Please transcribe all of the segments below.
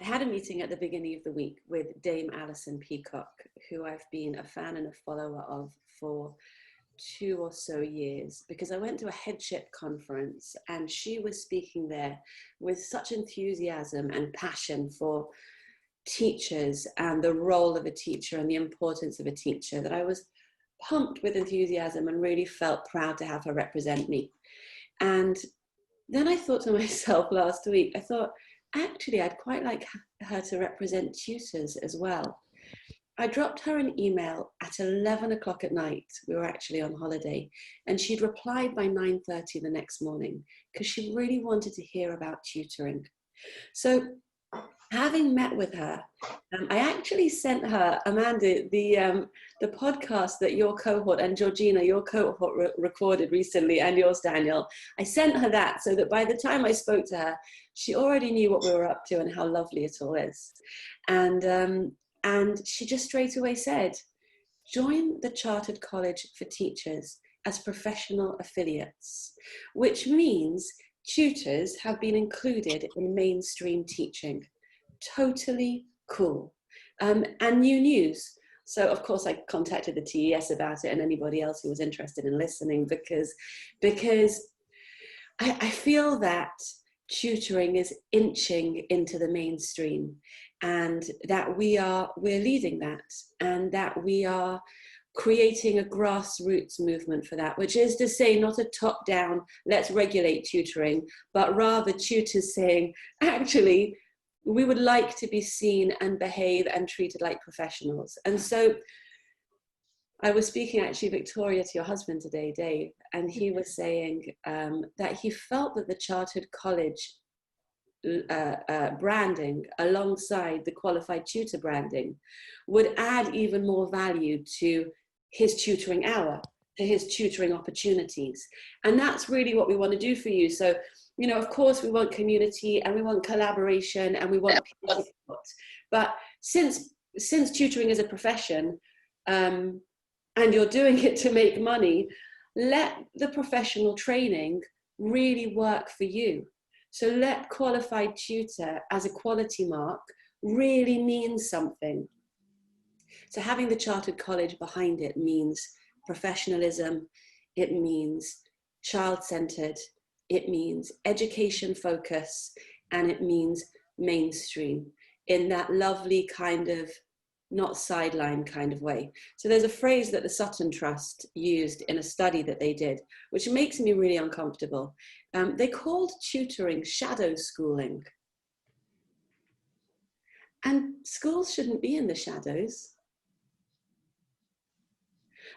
I had a meeting at the beginning of the week with Dame Alison Peacock, who I've been a fan and a follower of for 2 or so years, because I went to a headship conference and she was speaking there with such enthusiasm and passion for teachers and the role of a teacher and the importance of a teacher that I was pumped with enthusiasm and really felt proud to have her represent me. And then I thought to myself last week, I thought, actually, I'd quite like her to represent tutors as well. I dropped her an email at 11 o'clock at night. We were actually on holiday, and she'd replied by 9:30 the next morning because she really wanted to hear about tutoring. So having met with her, I actually sent her, Amanda, the podcast that your cohort and Georgina, your cohort recorded recently, and yours, Daniel. I sent her that so that by the time I spoke to her, she already knew what we were up to and how lovely it all is. And she just straight away said, join the Chartered College for Teachers as professional affiliates, which means tutors have been included in mainstream teaching. Totally cool. And new news. So of course I contacted the TES about it and anybody else who was interested in listening, because I feel that tutoring is inching into the mainstream, and that we're leading that, and that we are creating a grassroots movement for that, which is to say not a top-down, let's regulate tutoring, but rather tutors saying, actually, we would like to be seen and behave and treated like professionals. And so I was speaking actually, Victoria, to your husband today, Dave, and he was saying that he felt that the Chartered College branding alongside the qualified tutor branding would add even more value to his tutoring hour, to his tutoring opportunities. And that's really what we want to do for you. So, you know, of course we want community and we want collaboration and we want peer support. But since tutoring is a profession, and you're doing it to make money, let the professional training really work for you. So let qualified tutor as a quality mark really means something. So having the Chartered College behind it means professionalism, it means child-centered, it means education focus, and it means mainstream in that lovely kind of not sideline kind of way. So there's a phrase that the Sutton Trust used in a study that they did, which makes me really uncomfortable. They called tutoring shadow schooling. And schools shouldn't be in the shadows.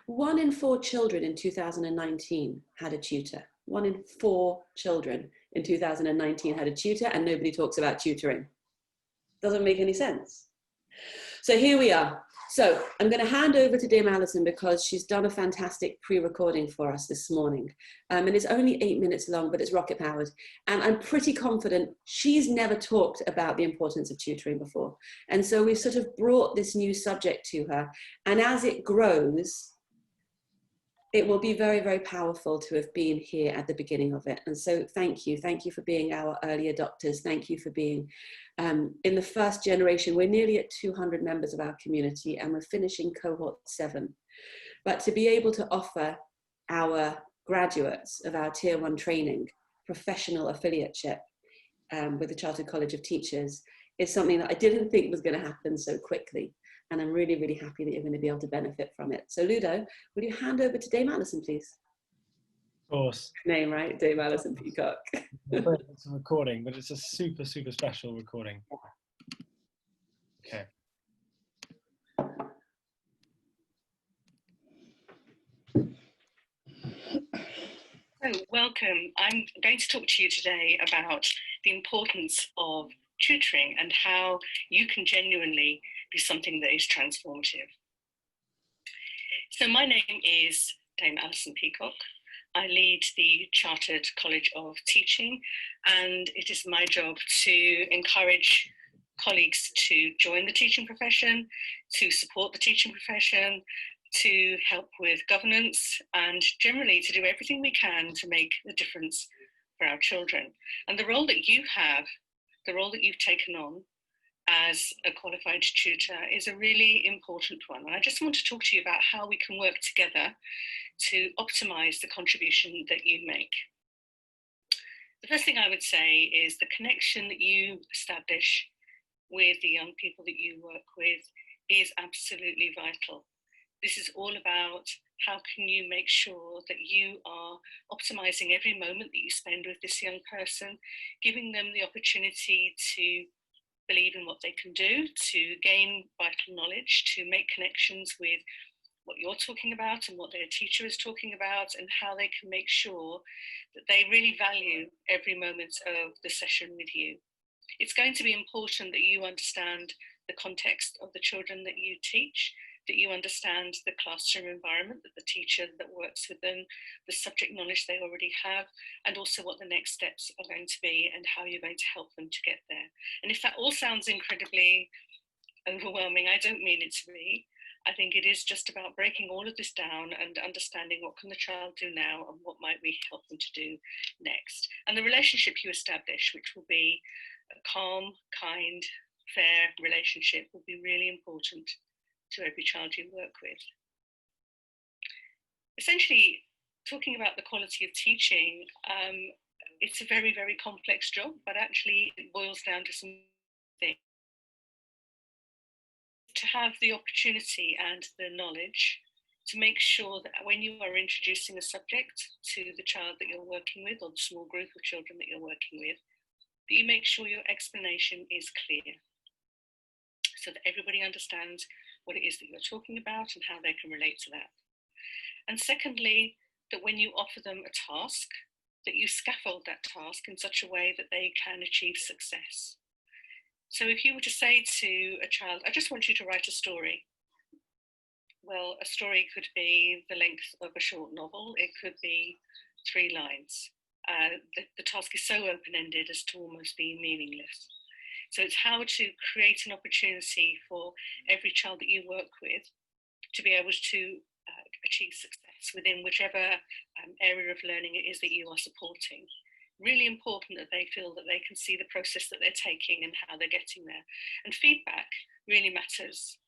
1 in 4 children in 2019 had a tutor. 1 in 4 children in 2019 had a tutor, and nobody talks about tutoring. Doesn't make any sense. So here we are. So I'm going to hand over to Dame Alison because she's done a fantastic pre-recording for us this morning. And it's only 8 minutes long, but it's rocket powered. And I'm pretty confident she's never talked about the importance of tutoring before. And so we've sort of brought this new subject to her. And as it grows, it will be very, very powerful to have been here at the beginning of it. And so thank you. Thank you for being our early adopters. Thank you for being in the first generation. We're nearly at 200 members of our community and we're finishing cohort 7. But to be able to offer our graduates of our tier 1 training, professional affiliateship with the Chartered College of Teachers is something that I didn't think was going to happen so quickly. And I'm really, really happy that you're going to be able to benefit from it. So Ludo, will you hand over to Dame Alison, please? Of course. Name, right? Dame Alison Peacock. It's a recording, but it's a super, super special recording. Okay. So welcome. I'm going to talk to you today about the importance of tutoring and how you can genuinely be something that is transformative. So my name is Dame Alison Peacock. I lead the Chartered College of Teaching, and it is my job to encourage colleagues to join the teaching profession, to support the teaching profession, to help with governance, and generally to do everything we can to make a difference for our children. And the role that you have, the role that you've taken on, as a qualified tutor is a really important one. And I just want to talk to you about how we can work together to optimize the contribution that you make. The first thing I would say is the connection that you establish with the young people that you work with is absolutely vital. This is all about how can you make sure that you are optimizing every moment that you spend with this young person, giving them the opportunity to believe in what they can do, to gain vital knowledge, to make connections with what you're talking about and what their teacher is talking about, and how they can make sure that they really value every moment of the session with you. It's going to be important that you understand the context of the children that you teach, that you understand the classroom environment, that the teacher that works with them, the subject knowledge they already have, and also what the next steps are going to be and how you're going to help them to get there. And if that all sounds incredibly overwhelming, I don't mean it to be. I think it is just about breaking all of this down and understanding what can the child do now and what might we help them to do next. And the relationship you establish, which will be a calm, kind, fair relationship, will be really important to every child you work with. Essentially, talking about the quality of teaching, it's a very, very complex job, but actually it boils down to some things. To have the opportunity and the knowledge to make sure that when you are introducing a subject to the child that you're working with or the small group of children that you're working with, that you make sure your explanation is clear so that everybody understands what it is that you're talking about and how they can relate to that. And secondly, that when you offer them a task, that you scaffold that task in such a way that they can achieve success. So if you were to say to a child, I just want you to write a story. Well, a story could be the length of a short novel. It could be 3 lines. The task is so open-ended as to almost be meaningless. So it's how to create an opportunity for every child that you work with to be able to achieve success within whichever area of learning it is that you are supporting. Really important that they feel that they can see the process that they're taking and how they're getting there. And feedback really matters.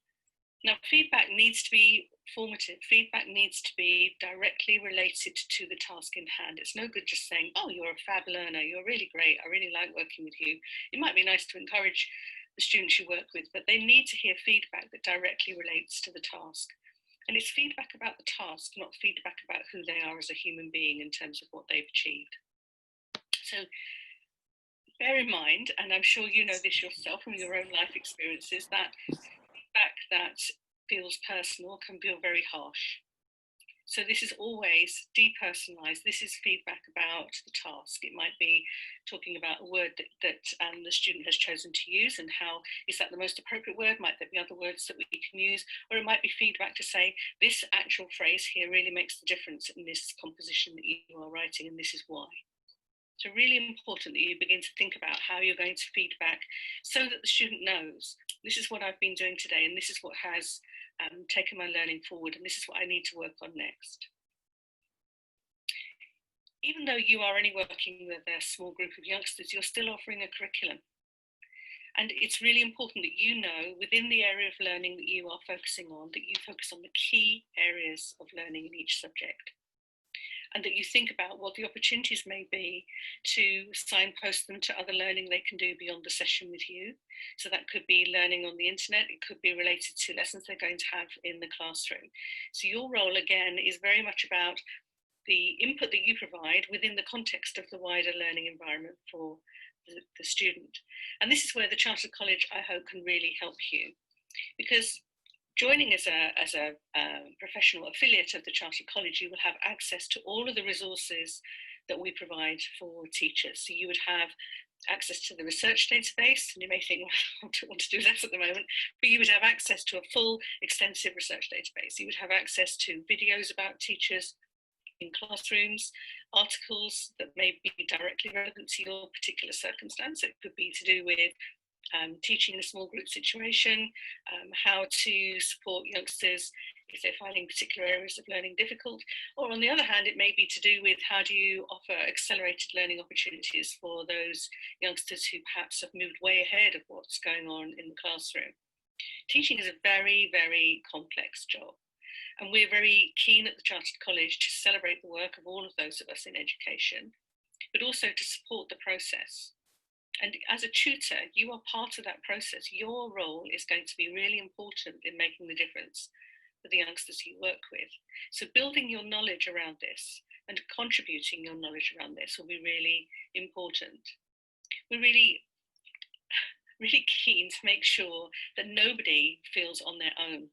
Now, feedback needs to be formative. Feedback needs to be directly related to the task in hand. It's no good just saying, oh, you're a fab learner, you're really great, I really like working with you. It might be nice to encourage the students you work with, but they need to hear feedback that directly relates to the task. And it's feedback about the task, not feedback about who they are as a human being in terms of what they've achieved. So bear in mind, and I'm sure you know this yourself from your own life experiences, that feedback that feels personal can feel very harsh. So this is always depersonalized. This is feedback about the task. It might be talking about a word that the student has chosen to use and how is that the most appropriate word? Might there be other words that we can use? Or it might be feedback to say, this actual phrase here really makes the difference in this composition that you are writing, and this is why. So really important that you begin to think about how you're going to feedback so that the student knows, this is what I've been doing today, and this is what has taken my learning forward, and this is what I need to work on next. Even though you are only working with a small group of youngsters, you're still offering a curriculum. And it's really important that you know within the area of learning that you are focusing on, that you focus on the key areas of learning in each subject. And that you think about what the opportunities may be to signpost them to other learning they can do beyond the session with you. So that could be learning on the internet, it could be related to lessons they're going to have in the classroom. So your role again is very much about the input that you provide within the context of the wider learning environment for the student. And this is where the Chartered College, I hope, can really help you. Because joining as a professional affiliate of the Chartered College, you will have access to all of the resources that we provide for teachers. So you would have access to the research database, and you may think, well, I don't want to do that at the moment, but you would have access to a full extensive research database. You would have access to videos about teachers in classrooms, articles that may be directly relevant to your particular circumstance. It could be to do with teaching in a small group situation, how to support youngsters if they're finding particular areas of learning difficult, or on the other hand, it may be to do with how do you offer accelerated learning opportunities for those youngsters who perhaps have moved way ahead of what's going on in the classroom. Teaching is a very, very complex job. And we're very keen at the Chartered College to celebrate the work of all of those of us in education, but also to support the process. And as a tutor, you are part of that process. Your role is going to be really important in making the difference for the youngsters you work with. So building your knowledge around this and contributing your knowledge around this will be really important. We're really keen to make sure that nobody feels on their own.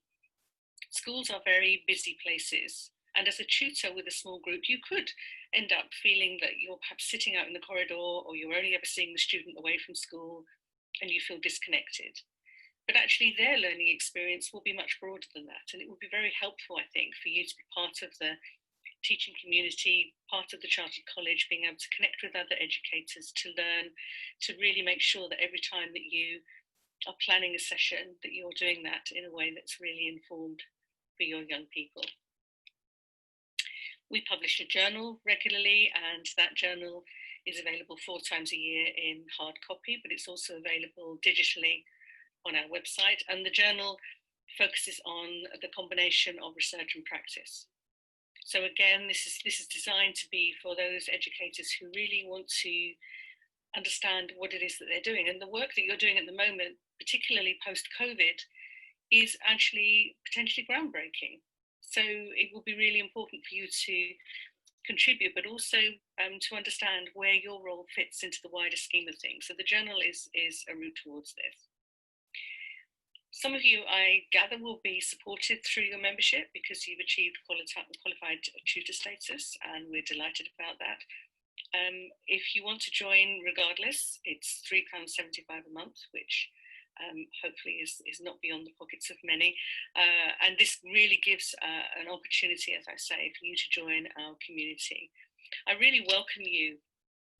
Schools are very busy places. And as a tutor with a small group, you could end up feeling that you're perhaps sitting out in the corridor, or you're only ever seeing the student away from school and you feel disconnected. But actually their learning experience will be much broader than that. And it will be very helpful, I think, for you to be part of the teaching community, part of the Chartered College, being able to connect with other educators, to learn, to really make sure that every time that you are planning a session, that you're doing that in a way that's really informed for your young people. We publish a journal regularly, and that journal is available 4 times a year in hard copy, but it's also available digitally on our website. And the journal focuses on the combination of research and practice. So again, this is designed to be for those educators who really want to understand what it is that they're doing. And the work that you're doing at the moment, particularly post-COVID, is actually potentially groundbreaking. So it will be really important for you to contribute, but also to understand where your role fits into the wider scheme of things. So the journal is a route towards this. Some of you, I gather, will be supported through your membership because you've achieved qualified tutor status, and we're delighted about that. If you want to join regardless, it's £3.75 a month, which hopefully is not beyond the pockets of many. And this really gives an opportunity, as I say, for you to join our community. I really welcome you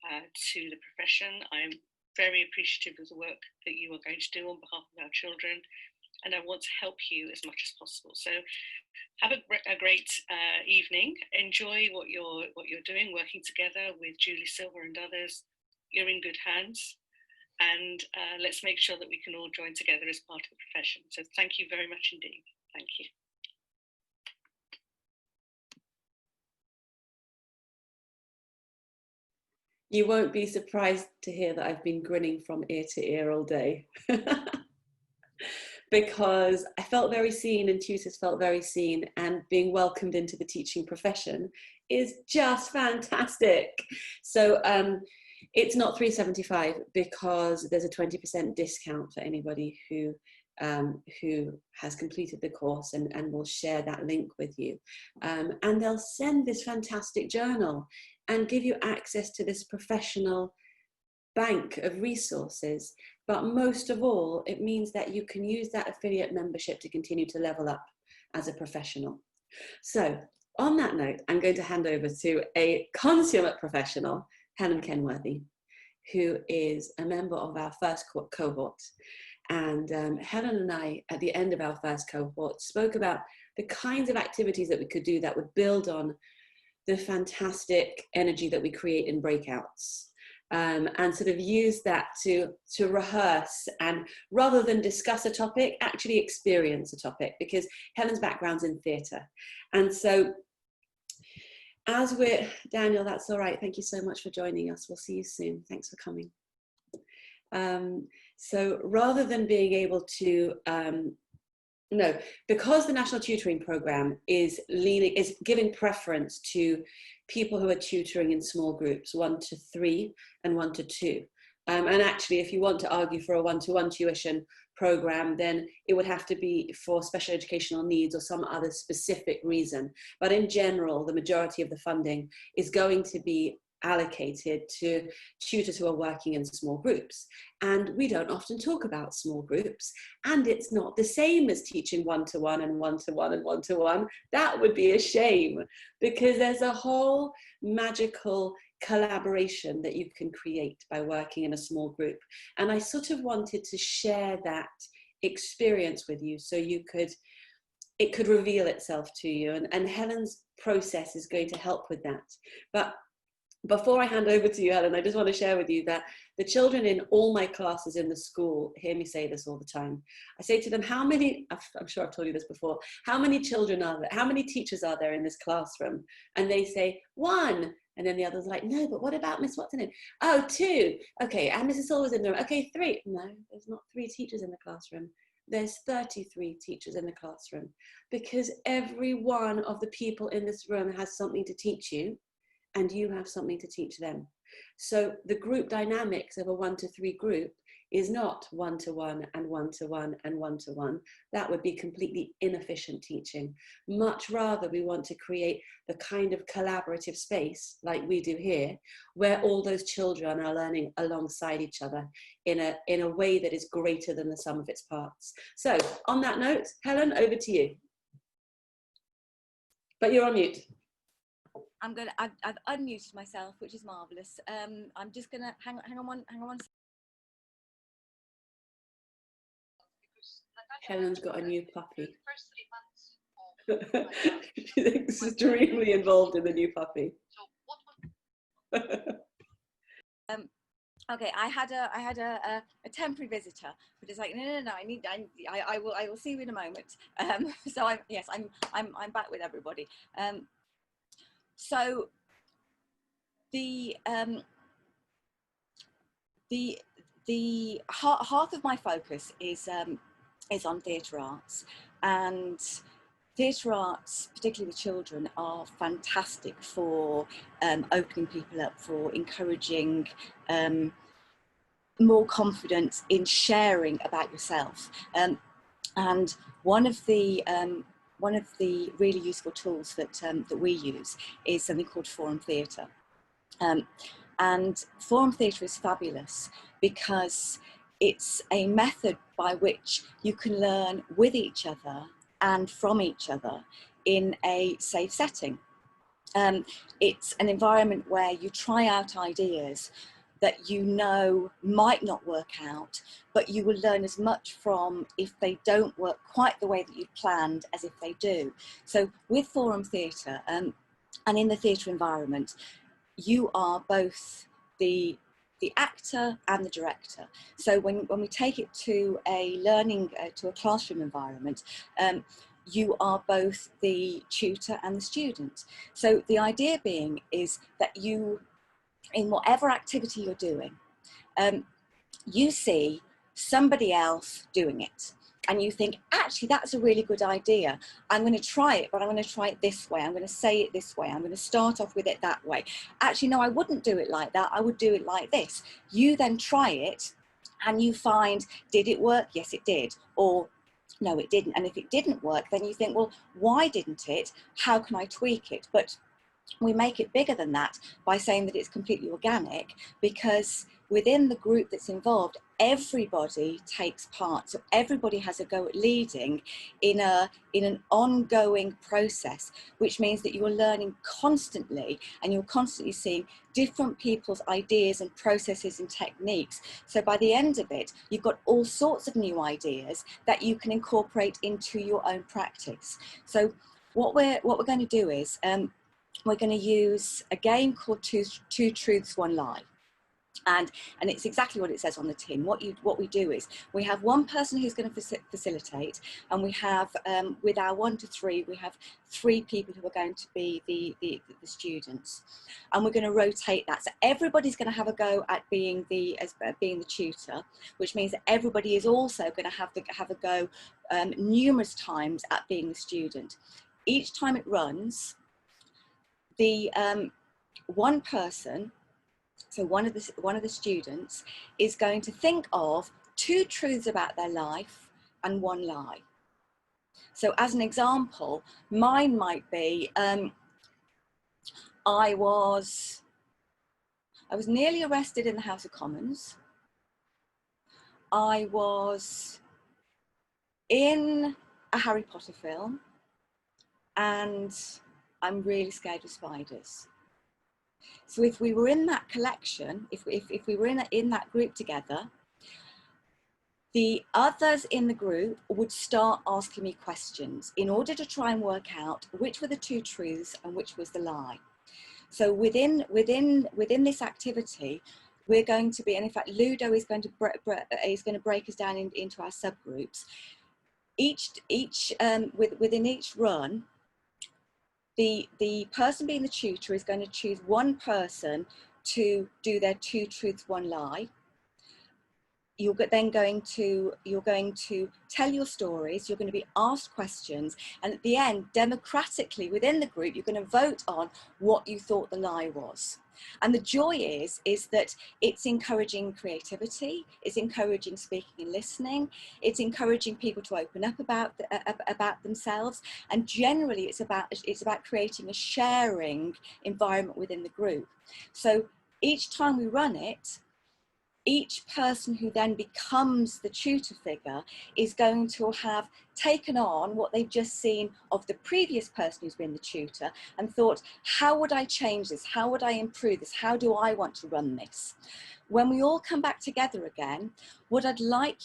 to the profession. I'm very appreciative of the work that you are going to do on behalf of our children, and I want to help you as much as possible. So have a great evening. Enjoy what you're doing, working together with Julie Silver and others. You're in good hands. And let's make sure that we can all join together as part of the profession. So thank you very much indeed. Thank you. You won't be surprised to hear that I've been grinning from ear to ear all day. Because I felt very seen, and tutors felt very seen, and being welcomed into the teaching profession is just fantastic. So it's not £3.75 because there's a 20% discount for anybody who has completed the course, and will share that link with you. And they'll send this fantastic journal and give you access to this professional bank of resources. But most of all, it means that you can use that affiliate membership to continue to level up as a professional. So on that note, I'm going to hand over to a consummate professional, Helen Kenworthy, who is a member of our first cohort. And Helen and I, at the end of our first cohort, spoke about the kinds of activities that we could do that would build on the fantastic energy that we create in breakouts. And sort of use that to rehearse, and rather than discuss a topic, actually experience a topic, because Helen's background's in theatre. And so as we're, Daniel, that's all right. Thank you so much for joining us. We'll see you soon. Thanks for coming. So rather than being able to, because the National Tutoring Programme is giving preference to people who are tutoring in small groups, 1 to 3 and 1 to 2. And actually, if you want to argue for a 1-to-1 tuition programme, then it would have to be for special educational needs or some other specific reason. But in general, the majority of the funding is going to be allocated to tutors who are working in small groups. And we don't often talk about small groups, and it's not the same as teaching 1-to-1 and 1-to-1 and 1-to-1. That would be a shame, because there's a whole magical collaboration that you can create by working in a small group. And I sort of wanted to share that experience with you so you could it could reveal itself to you. And Helen's process is going to help with that. But before I hand over to you, Helen, I just want to share with you that the children in all my classes in the school hear me say this all the time. I say to them, how many, I'm sure I've told you this before, how many children are there? How many teachers are there in this classroom? And they say, 1. And then the others are like, no, but what about Miss What's her name? Oh, 2. Okay, and Mrs. Silver's in the room. Okay, 3. No, there's not 3 teachers in the classroom. There's 33 teachers in the classroom, because every one of the people in this room has something to teach you, and you have something to teach them. So the group dynamics of a 1-to-3 group is not 1-to-1 and 1-to-1 and 1-to-1. That would be completely inefficient teaching. Much rather, we want to create the kind of collaborative space like we do here, where all those children are learning alongside each other in a way that is greater than the sum of its parts. So on that note, Helen, over to you. But you're on mute. I've unmuted myself, which is marvellous. I'm just gonna hang on one. Helen's got a new puppy. She's extremely involved in the new puppy. Okay, I had a temporary visitor, but it's like no. I will see you in a moment. So I'm back with everybody. So the half of my focus is on theatre arts, and theatre arts, particularly with children, are fantastic for opening people up, for encouraging more confidence in sharing about yourself. And one of the really useful tools that we use is something called forum theatre. And forum theatre is fabulous because it's a method by which you can learn with each other and from each other in a safe setting. It's an environment where you try out ideas that you know might not work out, but you will learn as much from if they don't work quite the way that you planned as if they do. So with forum theatre and in the theatre environment, you are both the actor and the director. So when we take it to a learning, to a classroom environment, you are both the tutor and the student. So the idea being is that you, in whatever activity you're doing, you see somebody else doing it and you think, actually, that's a really good idea. I'm going to try it, but I'm going to try it this way. I'm going to say it this way. I'm going to start off with it that way. Actually, no, I wouldn't do it like that. I would do it like this. You then try it and you find, did it work? Yes, it did. Or no, it didn't. And if it didn't work, then you think, well, why didn't it? How can I tweak it? But we make it bigger than that by saying that it's completely organic, because within the group that's involved, everybody takes part. So everybody has a go at leading in an ongoing process, which means that you're learning constantly and you're constantly seeing different people's ideas and processes and techniques. So by the end of it, you've got all sorts of new ideas that you can incorporate into your own practice. So what we're going to do is we're going to use a game called Two Truths, One Lie. And it's exactly what it says on the tin. What we do is we have one person who's going to facilitate, and we have with our 1 to 3, we have 3 people who are going to be the students, and we're going to rotate that. So everybody's going to have a go at being the tutor, which means that everybody is also going to have a go numerous times at being the student. Each time it runs, the one person, so one of the students, is going to think of 2 truths about their life and 1 lie. So as an example, mine might be, I was nearly arrested in the House of Commons. I was in a Harry Potter film, and I'm really scared of spiders. So if we were in that collection, if we were in that group together, the others in the group would start asking me questions in order to try and work out which were the two truths and which was the lie. So within this activity, we're going to be, and in fact, Ludo is going to break us down into our subgroups. Within each run, the person being the tutor is going to choose one person to do their two truths, one lie. You're going to tell your stories, you're going to be asked questions, and at the end, democratically within the group, you're going to vote on what you thought the lie was. And the joy is that it's encouraging creativity, it's encouraging speaking and listening, it's encouraging people to open up about themselves, and generally it's about creating a sharing environment within the group. So each time we run it, each person who then becomes the tutor figure is going to have taken on what they've just seen of the previous person who's been the tutor and thought, how would I change this? How would I improve this? How do I want to run this? When we all come back together again, what I'd like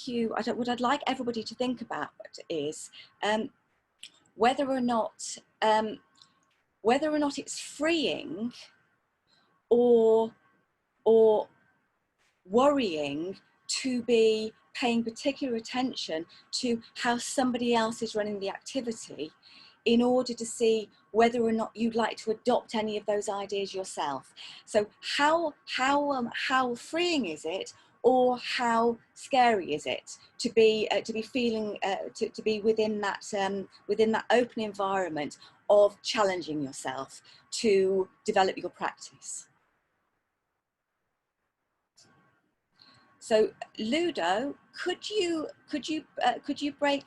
everybody to think about is whether or not it's freeing or worrying to be paying particular attention to how somebody else is running the activity in order to see whether or not you'd like to adopt any of those ideas yourself. So how freeing is it, or how scary is it to be feeling to be within that open environment of challenging yourself to develop your practice? So Ludo, could you break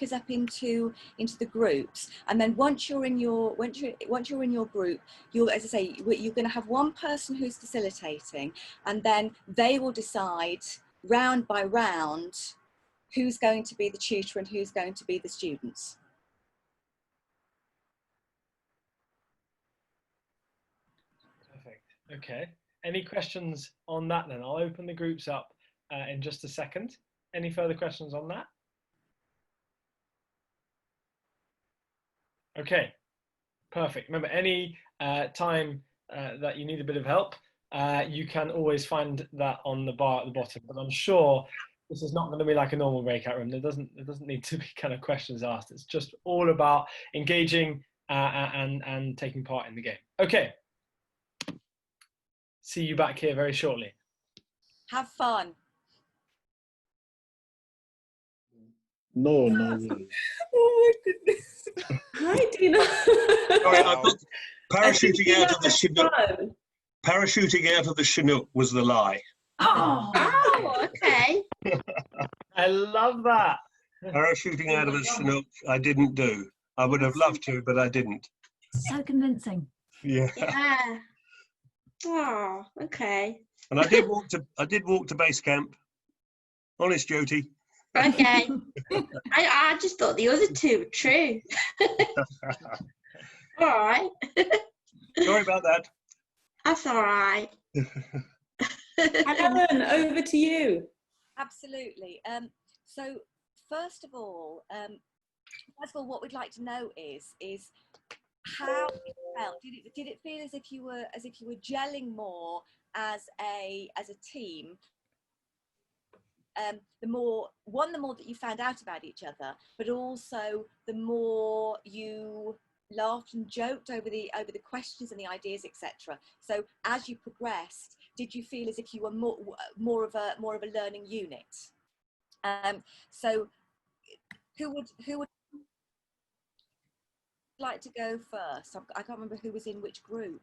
us up into the groups, and then once you're in your group, you'll, as I say, you're going to have one person who's facilitating, and then they will decide round by round who's going to be the tutor and who's going to be the students. Perfect. Okay. Any questions on that then? I'll open the groups up in just a second. Any further questions on that? Okay, perfect. Remember, any time that you need a bit of help, you can always find that on the bar at the bottom. But I'm sure this is not going to be like a normal breakout room. There doesn't need to be kind of questions asked. It's just all about engaging and taking part in the game. Okay. See you back here very shortly. Have fun. No, no way. Oh my goodness. Hi, Dina. Sorry, I thought parachuting out of the Chinook. Fun. Parachuting out of the Chinook was the lie. Oh, okay. I love that. Parachuting out of the Chinook, I didn't do. I would have loved to, but I didn't. So convincing. Yeah. Yeah. Oh, okay. And I did walk to base camp. Honest, Jyoti. Okay. I just thought the other two were true. All right. Sorry about that. That's all right. Helen, over to you. Absolutely. So first of all, what we'd like to know is how it felt. Did it feel as if you were gelling more as a team? The more that you found out about each other, but also the more you laughed and joked over the questions and the ideas, etc. So as you progressed, did you feel as if you were more of a learning unit? So who would like to go first? I can't remember who was in which group.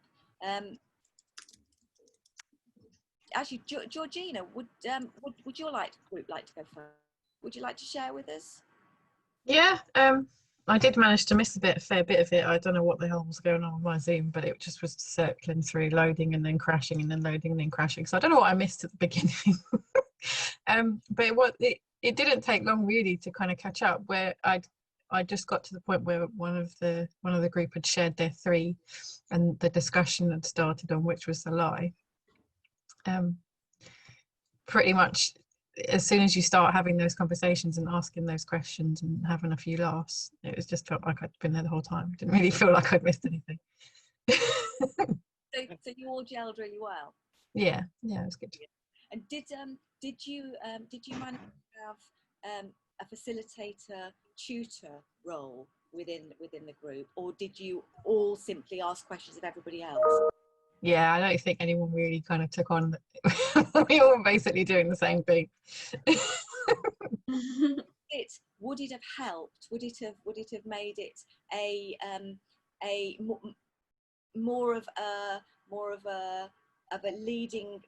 Actually, Georgina, would your group like to go first? Would you like to share with us? Yeah, I did manage to miss a fair bit of it. I don't know what the hell was going on with my Zoom, but it just was circling through, loading and then crashing and then loading and then crashing. So I don't know what I missed at the beginning. But it didn't take long really to kind of catch up, where I just got to the point where one of the group had shared their three, and the discussion had started on which was the lie. Pretty much as soon as you start having those conversations and asking those questions and having a few laughs, it was just felt like I'd been there the whole time. Didn't really feel like I'd missed anything. So you all gelled really well. Yeah, it was good. And did you manage to have a facilitator tutor role within the group, or did you all simply ask questions of everybody else? Yeah, I don't think anyone really kind of took on. We all were basically doing the same thing. Would it have helped? Would it have made it a more of a leading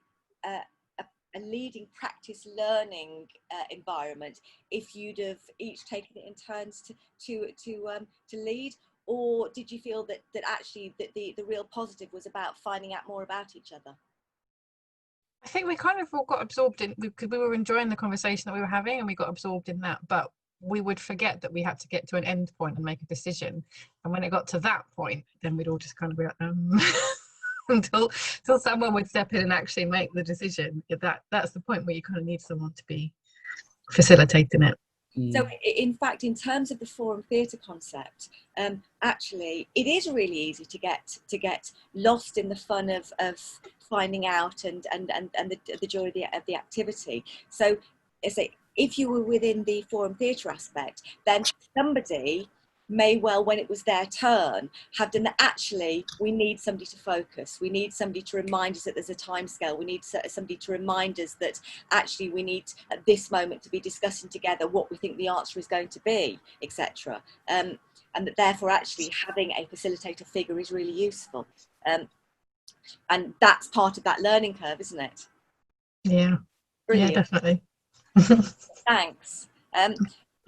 a leading practice learning environment if you'd have each taken it in turns to lead? Or did you feel that actually that the real positive was about finding out more about each other? I think we kind of all got absorbed in, because we were enjoying the conversation that we were having, and we got absorbed in that, but we would forget that we had to get to an end point and make a decision. And when it got to that point, then we'd all just kind of be like, until someone would step in and actually make the decision. That's the point where you kind of need someone to be facilitating it. So in fact, in terms of the forum theatre concept, actually it is really easy to get lost in the fun of finding out and the joy of the activity. So if you were within the forum theatre aspect, then somebody may well, when it was their turn, have done that. Actually, we need somebody to focus. We need somebody to remind us that there's a time scale. We need somebody to remind us that actually we need at this moment to be discussing together what we think the answer is going to be, etc. And that therefore actually having a facilitator figure is really useful. And that's part of that learning curve, isn't it? Yeah. Brilliant. Yeah, definitely. Thanks.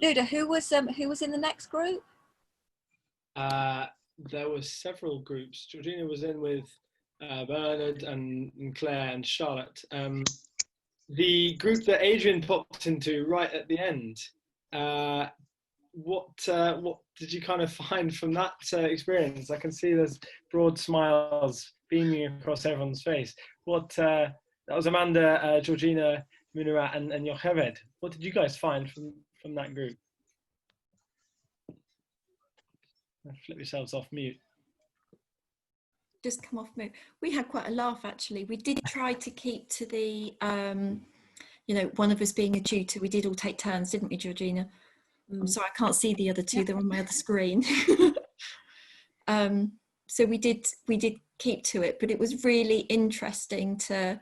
Luda, who was in the next group? There were several groups. Georgina was in with Bernard and Claire and Charlotte. The group that Adrian popped into right at the end, what did you kind of find from that experience? I can see there's broad smiles beaming across everyone's face. That was Amanda, Georgina, Munerat and Yocheved. What did you guys find from that group? Flip yourselves off mute. Just come off mute. We had quite a laugh actually. We did try to keep to the, one of us being a tutor. We did all take turns, didn't we, Georgina? I'm sorry, I can't see the other two. They're on my other screen. So we did keep to it, but it was really interesting to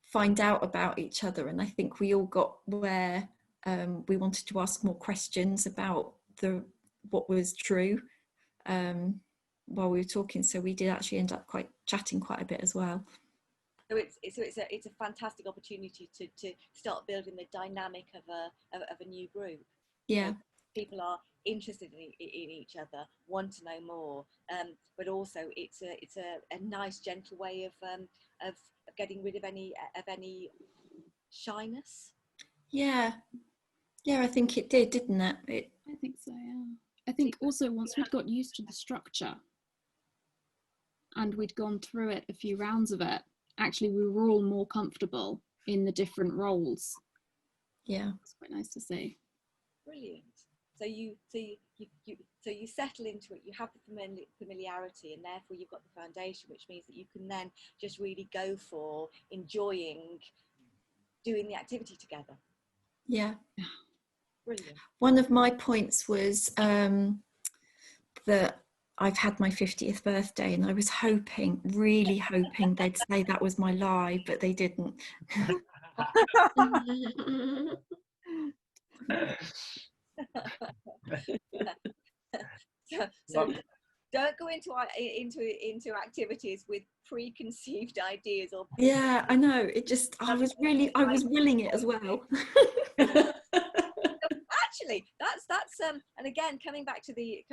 find out about each other. And I think we all got where we wanted to ask more questions about what was true. While we were talking, so we did actually end up chatting quite a bit as well. So it's a fantastic opportunity to start building the dynamic of a new group. Yeah, people are interested in each other, want to know more, but also it's a nice gentle way of getting rid of any shyness. Yeah, I think it did, didn't it? I think so, yeah. I think also once we'd got used to the structure and we'd gone through it, a few rounds of it, actually we were all more comfortable in the different roles. Yeah, it's quite nice to see. Brilliant. So you settle into it. You have the familiarity, and therefore you've got the foundation, which means that you can then just really go for enjoying doing the activity together. Yeah. Brilliant. One of my points was that I've had my 50th birthday, and I was really hoping they'd say that was my lie, but they didn't. So don't go into activities with preconceived ideas or. Yeah, I know. I was willing it as well. Actually, that's and again coming back to the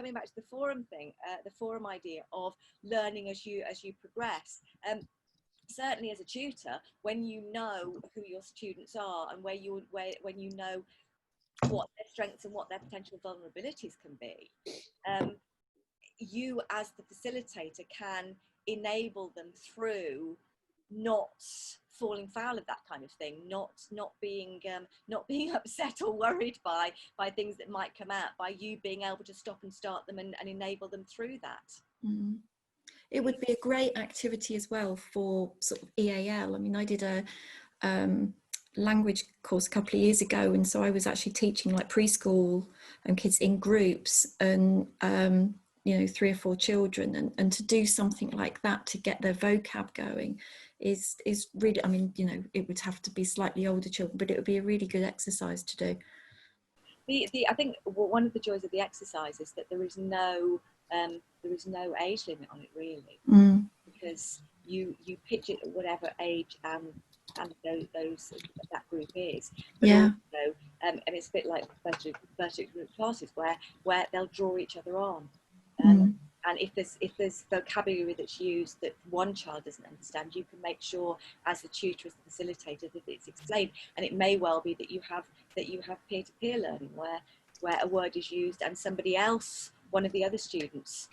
forum thing, the forum idea of learning as you progress. Certainly as a tutor, when you know who your students are and when you know what their strengths and what their potential vulnerabilities can be, you as the facilitator can enable them through not falling foul of that kind of thing, not being upset or worried by things that might come out, by you being able to stop and start them and enable them through that. Mm. It would be a great activity as well for sort of EAL. I mean, I did a language course a couple of years ago, and so I was actually teaching like preschool and kids in groups, and you know, 3 or 4 children, and to do something like that to get their vocab going is really, I mean, you know, it would have to be slightly older children, but it would be a really good exercise to do. I think one of the joys of the exercise is that there is no age limit on it, really, because you pitch it at whatever age and those that group is. But yeah. Also, and it's a bit like vertical group classes where they'll draw each other on. And if there's vocabulary that's used that one child doesn't understand, you can make sure, as the tutor, as the facilitator, that it's explained. And it may well be that you have peer-to-peer learning where a word is used and somebody else, one of the other students,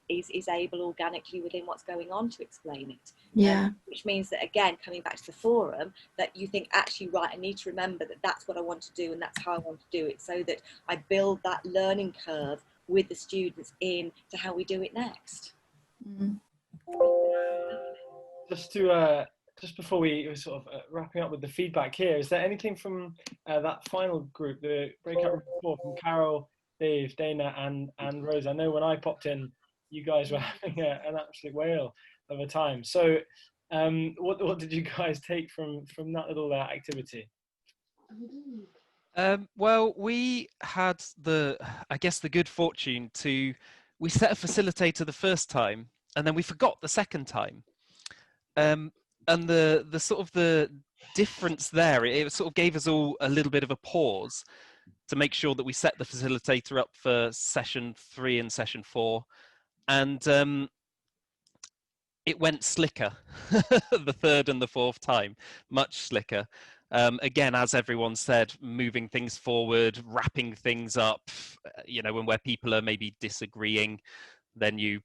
is able organically within what's going on to explain it. Yeah. Which means that, again, coming back to the forum, that you think, actually, right, I need to remember that that's what I want to do and that's how I want to do it, so that I build that learning curve with the students in to how we do it next. Just before we sort of wrapping up with the feedback here, is there anything from that final group, the breakout room 4, from Carol, Dave, Dana and Rose? I know when I popped in, you guys were having an absolute whale of a time. So what did you guys take from that little activity? Well, we had the good fortune we set a facilitator the first time, and then we forgot the second time. And the sort of the difference there, it sort of gave us all a little bit of a pause to make sure that we set the facilitator up for session 3 and session 4. And it went slicker the third and the fourth time, much slicker. Again, as everyone said, moving things forward, wrapping things up, you know, and where people are maybe disagreeing, then you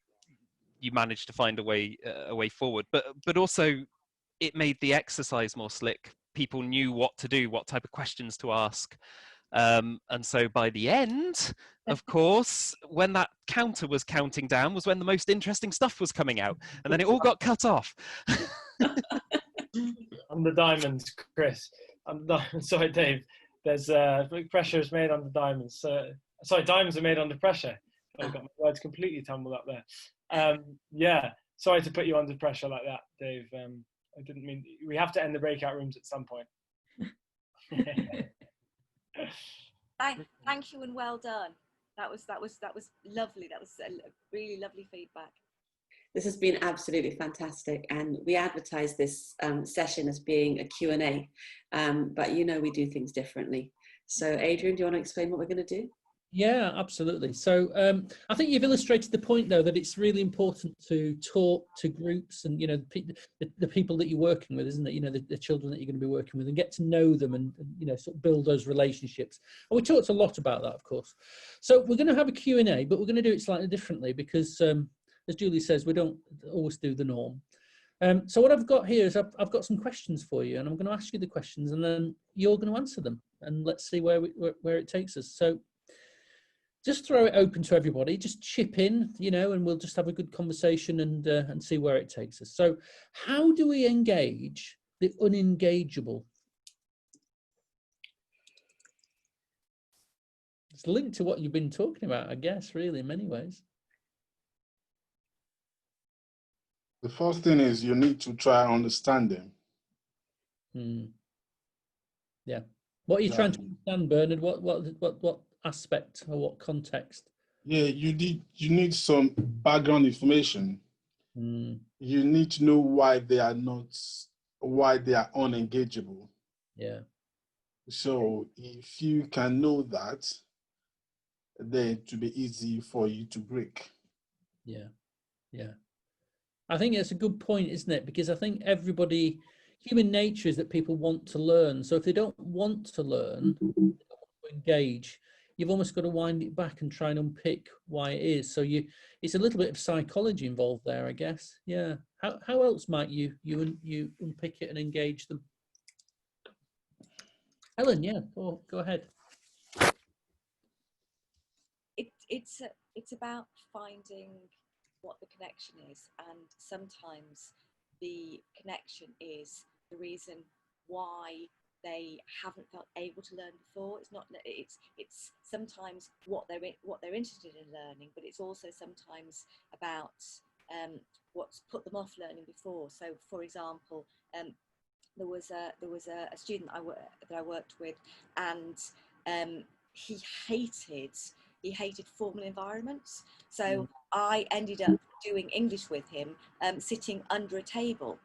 manage to find a way forward. But also, it made the exercise more slick. People knew what to do, what type of questions to ask. And so by the end, of course, when that counter was counting down was when the most interesting stuff was coming out. And then it all got cut off. On the diamonds, Chris. On the diamonds, sorry, Dave. There's pressure is made under diamonds. Sorry, diamonds are made under pressure. I've got my words completely tumbled up there. Yeah, sorry to put you under pressure like that, Dave. I didn't mean. We have to end the breakout rooms at some point. Thank you and well done. That was lovely. That was really lovely feedback. This has been absolutely fantastic, and we advertise this session as being a Q&A, but you know we do things differently. So Adrian, do you want to explain what we're going to do? Yeah, absolutely. So I think you've illustrated the point, though, that it's really important to talk to groups and, you know, the people that you're working with, isn't it? You know, the children that you're going to be working with, and get to know them and, you know, sort of build those relationships. And we talked a lot about that, of course. So we're going to have a Q&A, but we're going to do it slightly differently because, as Julie says, we don't always do the norm. So what I've got here is I've got some questions for you, and I'm going to ask you the questions, and then you're going to answer them, and let's see where it takes us. So just throw it open to everybody, just chip in, you know, and we'll just have a good conversation and see where it takes us. So how do we engage the unengageable? It's linked to what you've been talking about, I guess, really, in many ways. The first thing is you need to try and understand them. Yeah. What are you trying to understand, Bernard? What aspect or what context? Yeah, you need some background information. You need to know why they are unengageable. Yeah. So if you can know that, then it will be easy for you to break. Yeah. Yeah. I think it's a good point, isn't it? Because I think human nature is that people want to learn. So if they don't want to learn, they don't want to engage, you've almost got to wind it back and try and unpick why it is. So it's a little bit of psychology involved there, I guess. Yeah. How else might you unpick it and engage them? Helen, yeah, go ahead. It's about finding what the connection is, and sometimes the connection is the reason why they haven't felt able to learn before. It's sometimes what they're interested in learning, but it's also sometimes about what's put them off learning before. So, for example, there was a student that I worked with, and he hated formal environments. So I ended up doing English with him, sitting under a table,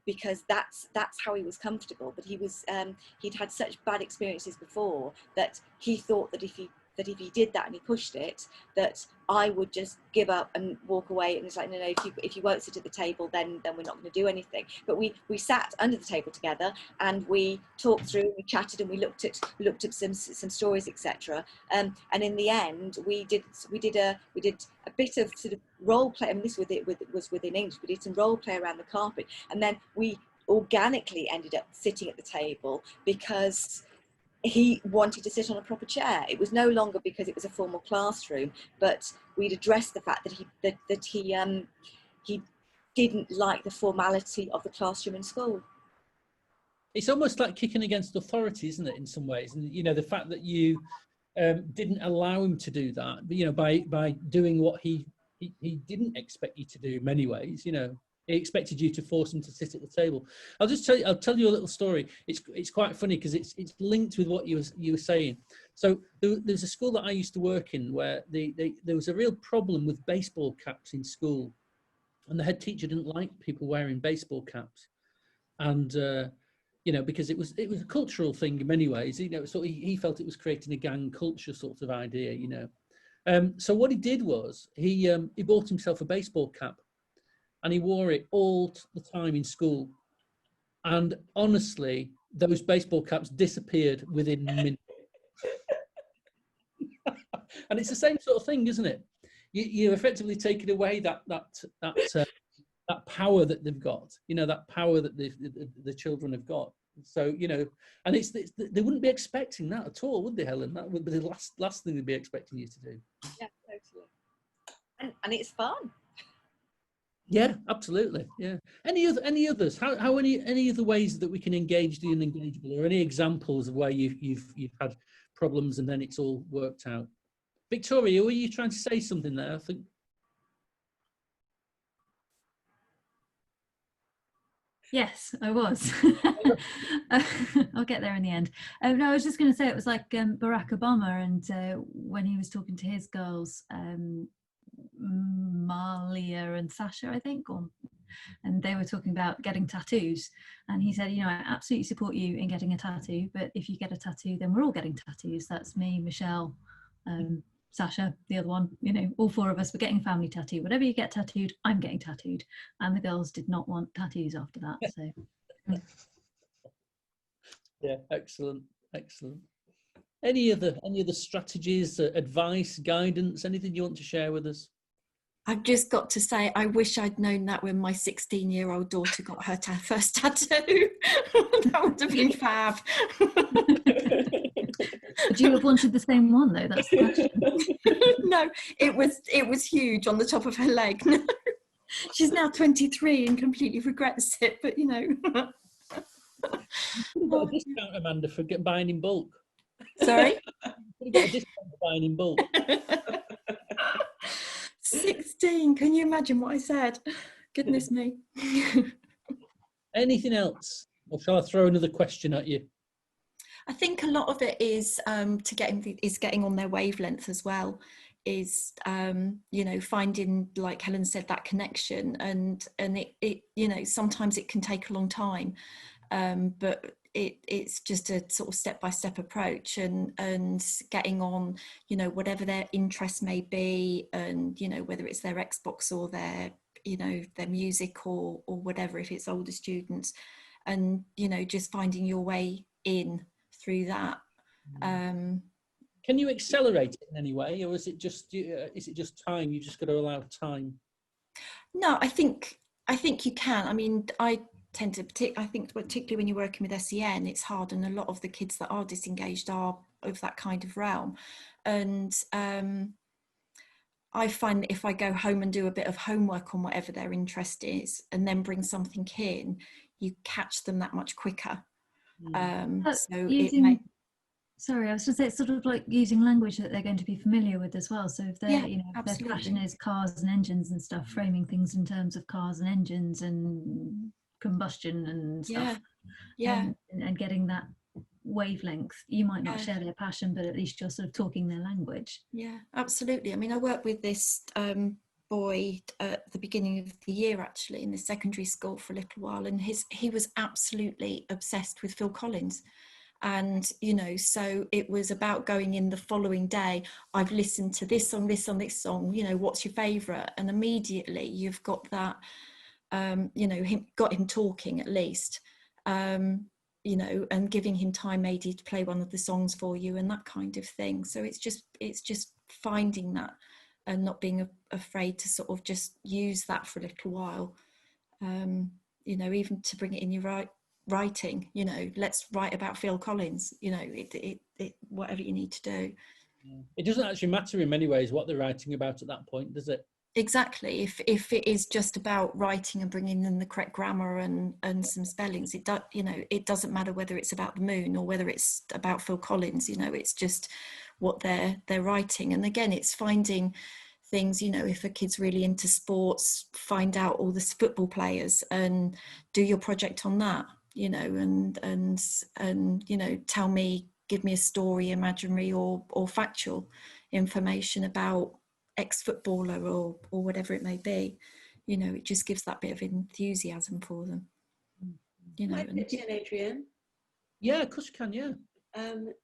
because that's how he was comfortable. But he'd had such bad experiences before that he thought that if he did that and he pushed it, that I would just give up and walk away. And it's like, no, if you won't sit at the table, then we're not going to do anything. But we sat under the table together, and we talked through, we chatted, and we looked at some stories, etc. And in the end, we did a bit of sort of role play. I mean, this was within English. We did some role play around the carpet, and then we organically ended up sitting at the table because he wanted to sit on a proper chair. It was no longer because it was a formal classroom, but we'd addressed the fact that he didn't like the formality of the classroom in school. It's almost like kicking against authority, isn't it, in some ways? And the fact that you didn't allow him to do that, by doing what he didn't expect you to do in many ways, he expected you to force him to sit at the table. I'll tell you a little story. It's quite funny because it's linked with what you were saying. So there's a school that I used to work in where there was a real problem with baseball caps in school, and the head teacher didn't like people wearing baseball caps, and because it was a cultural thing in many ways. So he felt it was creating a gang culture sort of idea. So what he did was he bought himself a baseball cap, and he wore it all the time in school. And honestly, those baseball caps disappeared within minutes. And it's the same sort of thing, isn't it? You're effectively taking away that power that they've got, that power that the children have got. So, and they wouldn't be expecting that at all, would they, Helen? That would be the last thing they'd be expecting you to do. Yeah, totally. And it's fun. Yeah, absolutely. Yeah. Any others? How any other ways that we can engage the unengageable, or any examples of where you've had problems and then it's all worked out? Victoria, were you trying to say something there? I think. Yes, I was. I'll get there in the end. No, I was just going to say it was like Barack Obama, and when he was talking to his girls, Malia and Sasha, I think, and they were talking about getting tattoos, and he said, I absolutely support you in getting a tattoo, but if you get a tattoo, then we're all getting tattoos. That's me, Michelle, Sasha, the other one, all four of us were getting a family tattoo. Whatever you get tattooed, I'm getting tattooed. And the girls did not want tattoos after that. So yeah, excellent. Any other strategies, advice, guidance, anything you want to share with us? I've just got to say, I wish I'd known that when my 16-year-old daughter got her first tattoo. That would have been fab. Would you have wanted the same one, though? That's the question. No, it was huge on the top of her leg. No. She's now 23 and completely regrets it, but You've got a discount, Amanda, for buying in bulk. Sorry? You've got a discount for buying in bulk. 16, can you imagine what I said? Goodness me. Anything else? Or shall I throw another question at you? I think a lot of it is getting on their wavelength as well, is finding, like Helen said, that connection, and it sometimes it can take a long time, but it's just a sort of step-by-step approach, and getting on, whatever their interest may be, and whether it's their Xbox or their music or whatever, if it's older students, and just finding your way in through that. Can you accelerate it in any way, or is it just time? You just got to allow time. No, I think I think you can. I mean, I tend to, I think particularly when you're working with SEN, it's hard, and a lot of the kids that are disengaged are of that kind of realm. And I find that if I go home and do a bit of homework on whatever their interest is and then bring something in, you catch them that much quicker. So using, sorry, I was just saying, it's sort of like using language that they're going to be familiar with as well. So if they're, you know, if their passion is cars and engines and stuff, framing things in terms of cars and engines and combustion and stuff, and getting that wavelength, you might not share their passion, but at least you're sort of talking their language. Yeah, absolutely. I mean, I worked with this boy at the beginning of the year, actually, in the secondary school for a little while, and he was absolutely obsessed with Phil Collins. And, you know, so it was about going in the following day, I've listened to this song, this song, this song, you know, what's your favourite? And immediately you've got that, you know, got him talking at least, you know, and giving him time maybe to play one of the songs for you and that kind of thing. So it's just finding that and not being afraid to sort of just use that for a little while, you know, even to bring it in your writing, you know, let's write about Phil Collins, you know, it whatever you need to do. It doesn't actually matter in many ways what they're writing about at that point, does it? Exactly. If it is just about writing and bringing in the correct grammar and some spellings, it does, you know, it doesn't matter whether it's about the moon or whether it's about Phil Collins, you know, it's just what they're writing. And again, it's finding things, you know, if a kid's really into sports, find out all the football players and do your project on that, you know, and you know, give me a story, imaginary or factual information about ex-footballer or whatever it may be. You know, it just gives that bit of enthusiasm for them, you know. And Adrian, yeah, of course you can. Yeah.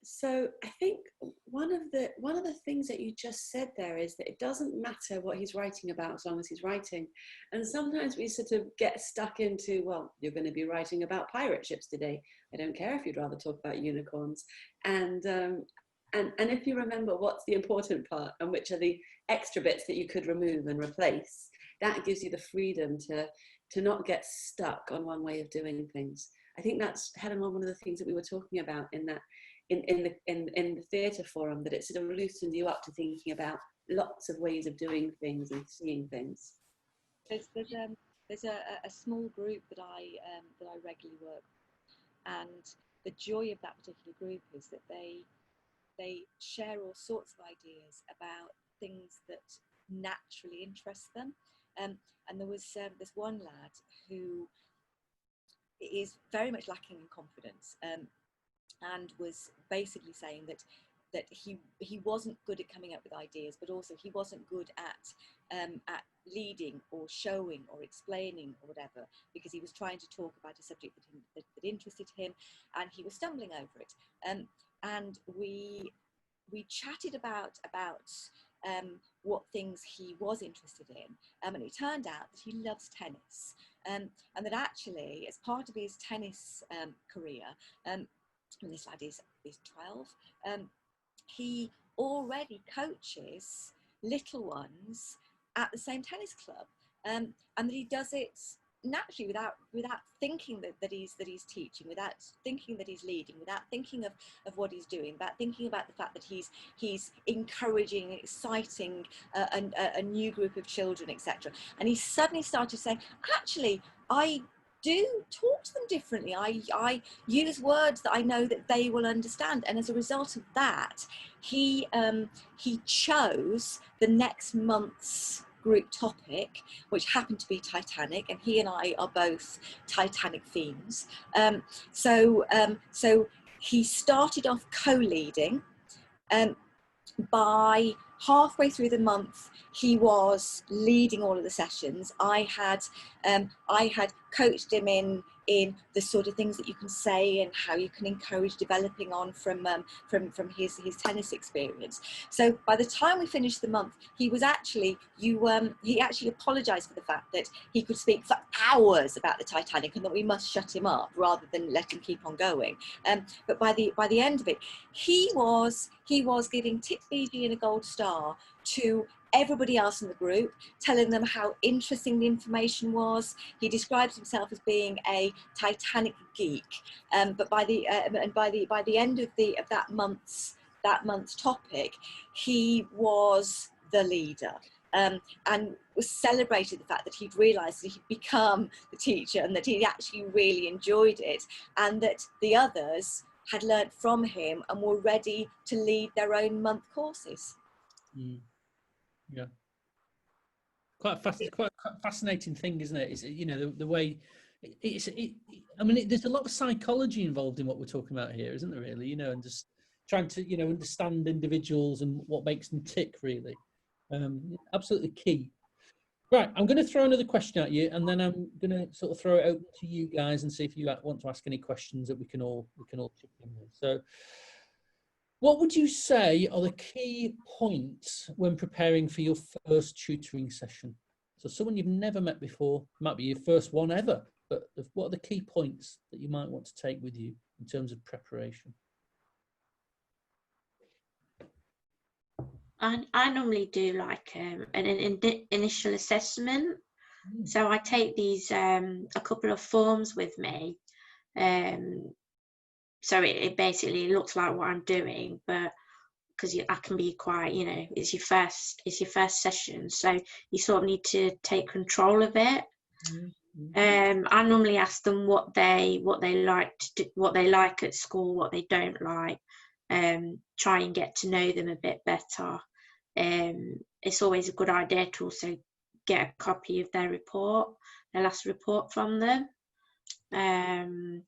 So I think one of the things that you just said there is that it doesn't matter what he's writing about as long as he's writing. And sometimes we sort of get stuck into, well, you're going to be writing about pirate ships today. I don't care if you'd rather talk about unicorns. And if you remember what's the important part and which are the extra bits that you could remove and replace, that gives you the freedom to not get stuck on one way of doing things. I think that's, Helen, one of the things that we were talking about in the theatre forum, that it sort of loosened you up to thinking about lots of ways of doing things and seeing things. There's a small group that I regularly work with, and the joy of that particular group is that they share all sorts of ideas about things that naturally interest them. And there was this one lad who is very much lacking in confidence, and was basically saying that he wasn't good at coming up with ideas, but also he wasn't good at leading or showing or explaining or whatever, because he was trying to talk about a subject that interested him, and he was stumbling over it. And we chatted about what things he was interested in, and it turned out that he loves tennis, and that actually, as part of his tennis career, and this lad is 12, he already coaches little ones at the same tennis club, and that he does it naturally without thinking that he's teaching, without thinking that he's leading, without thinking of what he's doing, without thinking about the fact that he's encouraging, exciting a new group of children, etc. And he suddenly started saying, actually, I do talk to them differently. I use words that I know that they will understand, and as a result of that, he chose the next month's group topic, which happened to be Titanic, and he and I are both Titanic themes. So he started off co-leading. By halfway through the month, he was leading all of the sessions. I had coached him in the sort of things that you can say and how you can encourage developing on from his tennis experience. So by the time we finished the month, he was actually he actually apologized for the fact that he could speak for hours about the Titanic and that we must shut him up rather than let him keep on going. But by the end of it, he was giving tip BG and a gold star to everybody else in the group, telling them how interesting the information was. He describes himself as being a Titanic geek, but by the end of that month's topic, he was the leader. And was celebrated the fact that he'd realised that he'd become the teacher and that he actually really enjoyed it, and that the others had learnt from him and were ready to lead their own month courses. Yeah, quite fascinating thing, isn't it? It's, you know, the way I mean, there's a lot of psychology involved in what we're talking about here, isn't there? Really, you know, and just trying to, you know, understand individuals and what makes them tick. Really, absolutely key. Right, I'm going to throw another question at you, and then I'm going to sort of throw it open to you guys and see if you want to ask any questions that we can all chip in with. So, what would you say are the key points when preparing for your first tutoring session? So, someone you've never met before, might be your first one ever, but what are the key points that you might want to take with you in terms of preparation? I normally do like an initial assessment. So I take these a couple of forms with me. So it basically looks like what I'm doing, but because I can be quite, you know, it's your first session, so you sort of need to take control of it. I normally ask them what they like to do, what they like at school, what they don't like. Try and get to know them a bit better. It's always a good idea to also get a copy of their last report from them. And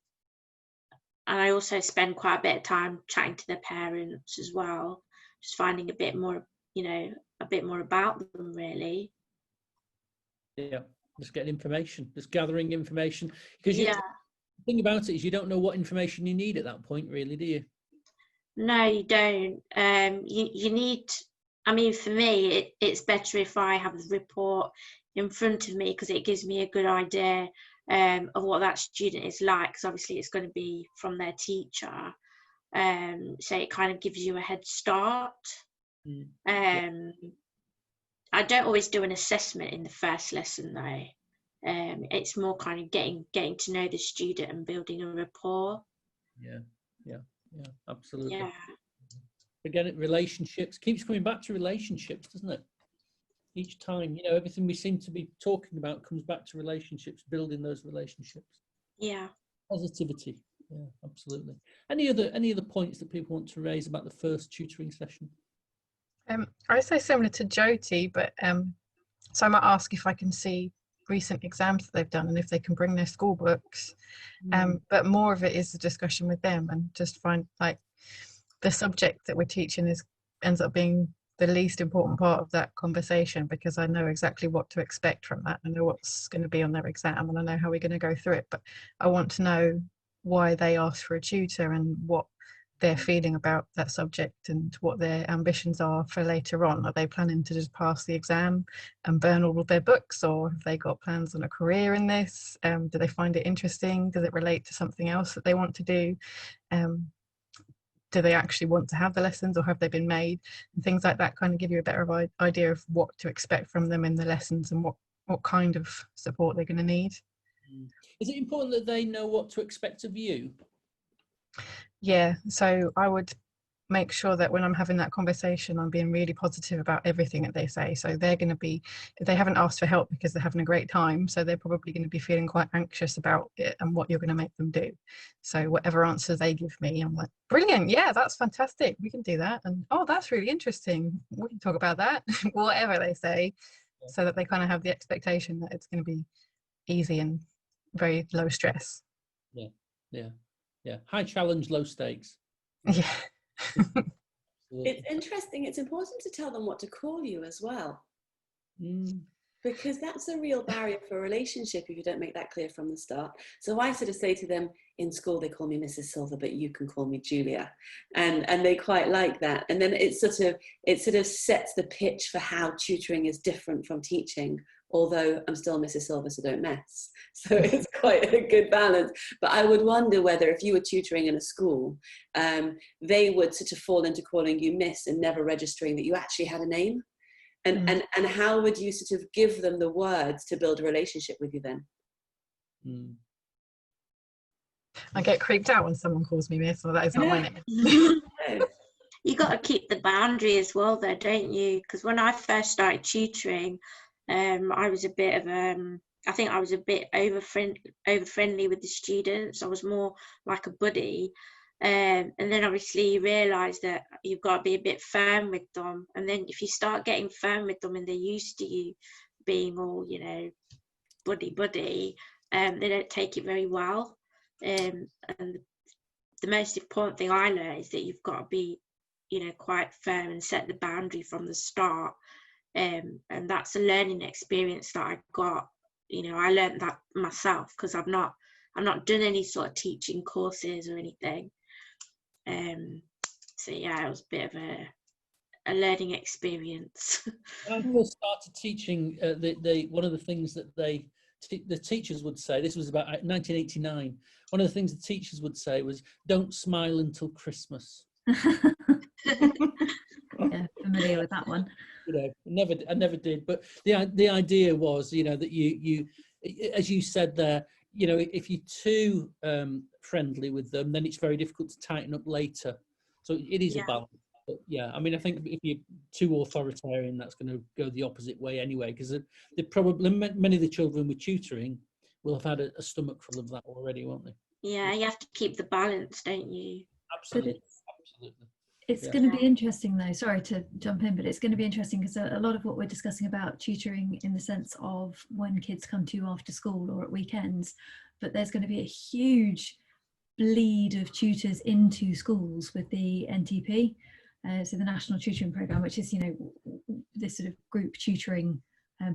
I also spend quite a bit of time chatting to their parents as well, just finding a bit more, you know, a bit more about them, really. Yeah, just getting information, just gathering information. Because the thing about it is you don't know what information you need at that point, really, do you? No, you don't. You need, I mean, for me, it's better if I have the report in front of me, because it gives me a good idea of what that student is like, because obviously it's going to be from their teacher. So it kind of gives you a head start. I don't always do an assessment in the first lesson though. It's more kind of getting to know the student and building a rapport. Yeah, absolutely. Yeah. Again, relationships, keeps coming back to relationships, doesn't it? Each time, you know, everything we seem to be talking about comes back to relationships, building those relationships. Yeah. Positivity. Yeah, absolutely. Any other points that people want to raise about the first tutoring session? I say similar to Jyoti, but so I might ask if I can see recent exams that they've done and if they can bring their school books. But more of it is the discussion with them, and just find like the subject that we're teaching ends up being the least important part of that conversation, because I know exactly what to expect from that. I know what's going to be on their exam and I know how we're going to go through it, but I want to know why they asked for a tutor and what they're feeling about that subject and what their ambitions are for later on. Are they planning to just pass the exam and burn all of their books, or have they got plans on a career in this? Do they find it interesting? Does it relate to something else that they want to do? Do they actually want to have the lessons, or have they been made? And things like that kind of give you a better idea of what to expect from them in the lessons and what kind of support they're going to need. Is it important that they know what to expect of you? Yeah, so I would make sure that when I'm having that conversation, I'm being really positive about everything that they say. So they're going to be, if they haven't asked for help because they're having a great time, so they're probably going to be feeling quite anxious about it and what you're going to make them do. So whatever answer they give me, I'm like, brilliant, yeah, that's fantastic, we can do that. And oh, that's really interesting, we can talk about that. Whatever they say, so that they kind of have the expectation that it's going to be easy and very low stress. Yeah. High challenge, low stakes. Yeah. It's interesting. It's important to tell them what to call you as well. Because that's a real barrier for a relationship if you don't make that clear from the start. So I sort of say to them, in school they call me Mrs. Silver, but you can call me Julia, and they quite like that. And then it sort of sets the pitch for how tutoring is different from teaching, although I'm still Mrs. Silver, so don't mess. So it's quite a good balance. But I would wonder whether if you were tutoring in a school, they would sort of fall into calling you Miss and never registering that you actually had a name. And how would you sort of give them the words to build a relationship with you then? I get creeped out when someone calls me Miss, or that is not my name. You got to keep the boundary as well, though, don't you? Because when I first started tutoring, I was a bit of I think I was a bit over friendly with the students. I was more like a buddy, and then obviously you realise that you've got to be a bit firm with them. And then if you start getting firm with them and they're used to you being all, you know, buddy, they don't take it very well. And the most important thing I learned is that you've got to be, you know, quite firm and set the boundary from the start. And that's a learning experience that I got. You know, I learned that myself because I've not done any sort of teaching courses or anything. So yeah, it was a bit of a learning experience. When I first started teaching, one of the things that the teachers would say, this was about 1989, one of the things the teachers would say was, don't smile until Christmas. Yeah, familiar with that one. You know, I never did. But the idea was, you know, that you as you said there, you know, if you're too friendly with them, then it's very difficult to tighten up later. So it is a balance. But yeah, I mean, I think if you're too authoritarian, that's going to go the opposite way anyway, because probably many of the children with tutoring will have had a stomach full of that already, won't they? Yeah, you have to keep the balance, don't you? Absolutely. It's going to be interesting though, sorry to jump in, but it's going to be interesting because a lot of what we're discussing about tutoring in the sense of when kids come to you after school or at weekends, but there's going to be a huge bleed of tutors into schools with the NTP, so the National Tutoring Programme, which is, you know, this sort of group tutoring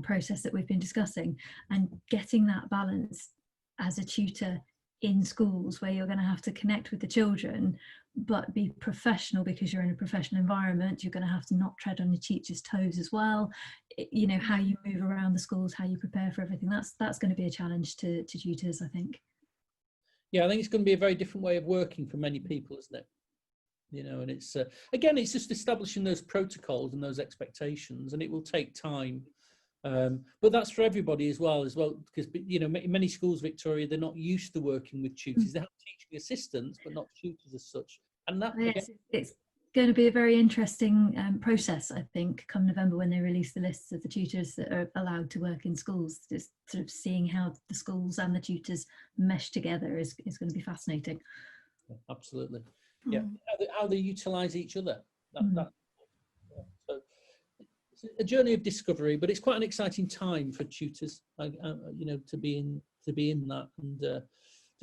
process that we've been discussing, and getting that balance as a tutor in schools where you're going to have to connect with the children but be professional because you're in a professional environment. You're going to have to not tread on your teacher's toes as well. You know, how you move around the schools, how you prepare for everything, that's going to be a challenge to tutors, I think. Yeah, I think it's going to be a very different way of working for many people, isn't it? You know, and it's again, it's just establishing those protocols and those expectations, and it will take time. But that's for everybody as well, because, you know, in many schools, Victoria, they're not used to working with tutors. They have teaching assistants, but not tutors as such. And that, yes, it's going to be a very interesting process, I think, come November when they release the lists of the tutors that are allowed to work in schools. Just sort of seeing how the schools and the tutors mesh together is going to be fascinating. Absolutely. Yeah, how they utilise each other. So it's a journey of discovery, but it's quite an exciting time for tutors, you know, to be in that and to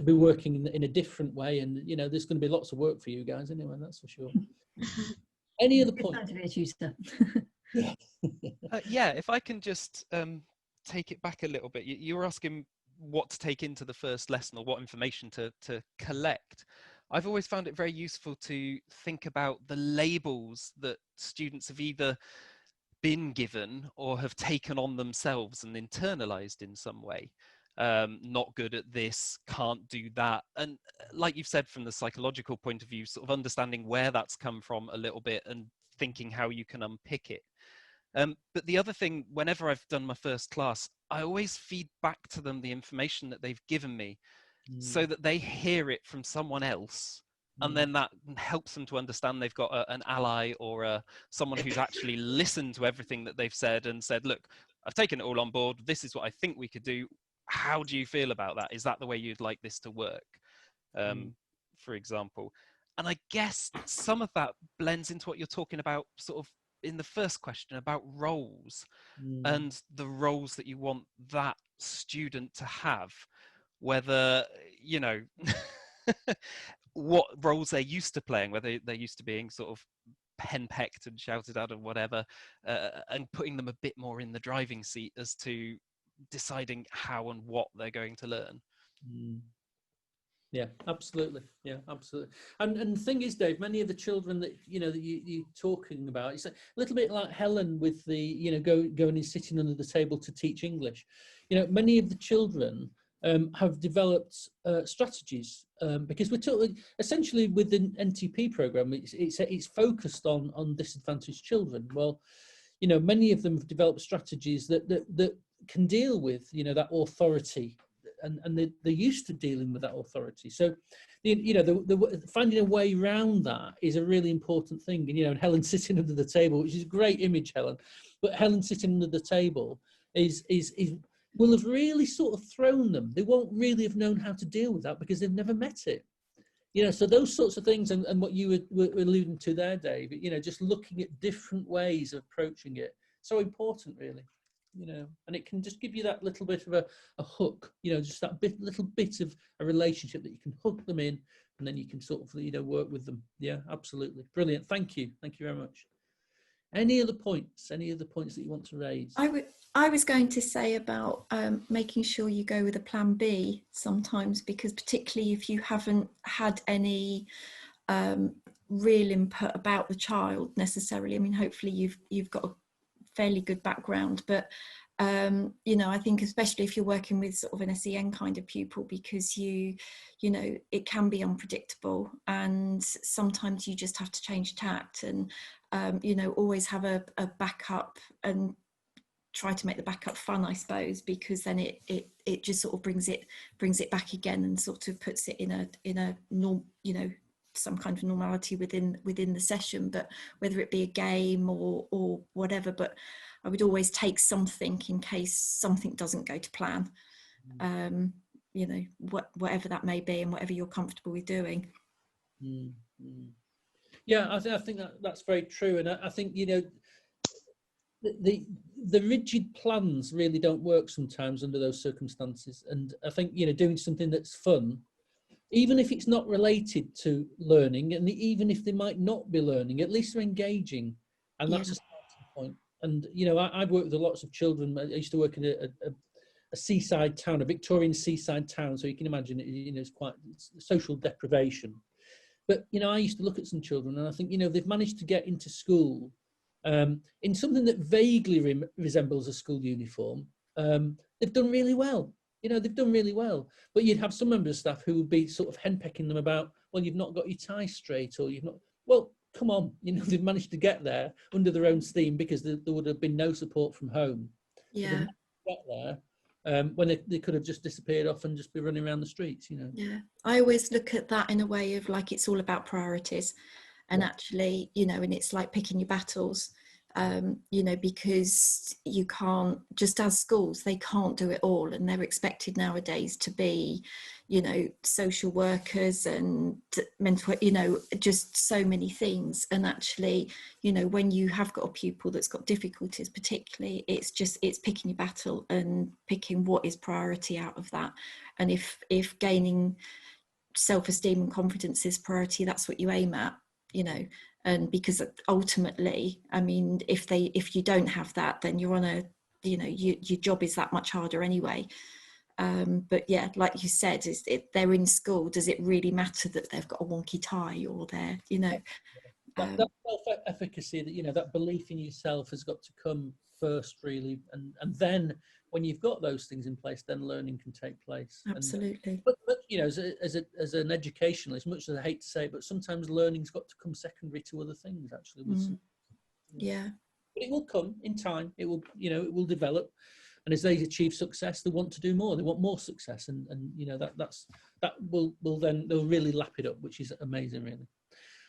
be working in a different way. And, you know, there's going to be lots of work for you guys anyway, that's for sure. Any other points? To be a tutor. Yeah, if I can just take it back a little bit. You were asking what to take into the first lesson or what information to collect. I've always found it very useful to think about the labels that students have either been given or have taken on themselves and internalized in some way. Not good at this, can't do that. And like you've said, from the psychological point of view, sort of understanding where that's come from a little bit and thinking how you can unpick it. But the other thing, whenever I've done my first class, I always feed back to them the information that they've given me so that they hear it from someone else. And then that helps them to understand they've got an ally or someone who's actually listened to everything that they've said and said, look, I've taken it all on board. This is what I think we could do. How do you feel about that? Is that the way you'd like this to work? For example. And I guess some of that blends into what you're talking about sort of in the first question about roles and the roles that you want that student to have, whether, you know, what roles they're used to playing, whether they're used to being sort of henpecked and shouted at or whatever, and putting them a bit more in the driving seat as to deciding how and what they're going to learn. Yeah, absolutely. Yeah, absolutely. And the thing is, Dave, many of the children that, you know, that you're talking about, it's a little bit like Helen with the, you know, going and sitting under the table to teach English. You know, many of the children have developed strategies because we're talking essentially with the NTP program. It's focused on disadvantaged children. Well, you know, many of them have developed strategies that can deal with, you know, that authority, and they're used to dealing with that authority. So, you know, the finding a way around that is a really important thing. And, you know, and Helen sitting under the table, which is a great image, Helen, but Helen sitting under the table is will have really sort of thrown them. They won't really have known how to deal with that because they've never met it. You know, so those sorts of things, and what you were alluding to there, Dave, you know, just looking at different ways of approaching it, so important, really. You know, and it can just give you that little bit of a hook, you know, just that little bit of a relationship that you can hook them in, and then you can sort of, you know, work with them. Yeah, absolutely. Brilliant. Thank you very much. Any other points that you want to raise? I was going to say about making sure you go with a plan B sometimes, because particularly if you haven't had any real input about the child necessarily. I mean, hopefully you've got a fairly good background, but you know, I think especially if you're working with sort of an SEN kind of pupil, because you know, it can be unpredictable, and sometimes you just have to change tact, and you know, always have a backup, and try to make the backup fun, I suppose, because then it just sort of brings it back again, and sort of puts it in a norm, you know, some kind of normality within the session. But whether it be a game or whatever, but I would always take something in case something doesn't go to plan, you know, whatever that may be, and whatever you're comfortable with doing. Yeah, I think that's very true, and I think, you know, the rigid plans really don't work sometimes under those circumstances. And I think, you know, doing something that's fun, even if it's not related to learning, and even if they might not be learning, at least they're engaging, and that's a starting point. And, you know, I've worked with lots of children. I used to work in a seaside town, a Victorian seaside town, so you can imagine it, you know, it's social deprivation. But, you know, I used to look at some children, and I think, you know, they've managed to get into school in something that vaguely resembles a school uniform. They've done really well. You know, they've done really well. But you'd have some members of staff who would be sort of henpecking them about, well, you've not got your tie straight, or you've not. Well, come on, you know, they've managed to get there under their own steam, because there would have been no support from home. Yeah. Get there when they could have just disappeared off and just be running around the streets, you know. Yeah, I always look at that in a way of like, it's all about priorities, and actually, you know, and it's like picking your battles. You know, because you can't, just as schools, they can't do it all, and they're expected nowadays to be, you know, social workers and mental, you know, just so many things. And actually, you know, when you have got a pupil that's got difficulties, particularly, it's picking your battle and picking what is priority out of that. And if gaining self-esteem and confidence is priority, that's what you aim at, you know. And because ultimately, I mean, if you don't have that, then you're on a, you know, your job is that much harder anyway. But yeah, like you said, they're in school, does it really matter that they've got a wonky tie, or they're, you know, that self-efficacy, that, you know, that belief in yourself has got to come first, really, and then when you've got those things in place, then learning can take place. Absolutely. But you know, as an educationalist, much as I hate to say it, but sometimes learning's got to come secondary to other things, actually. Yeah. But it will come in time. It will, you know, it will develop, and as they achieve success, they want to do more. They want more success, and you know, that will then they'll really lap it up, which is amazing, really.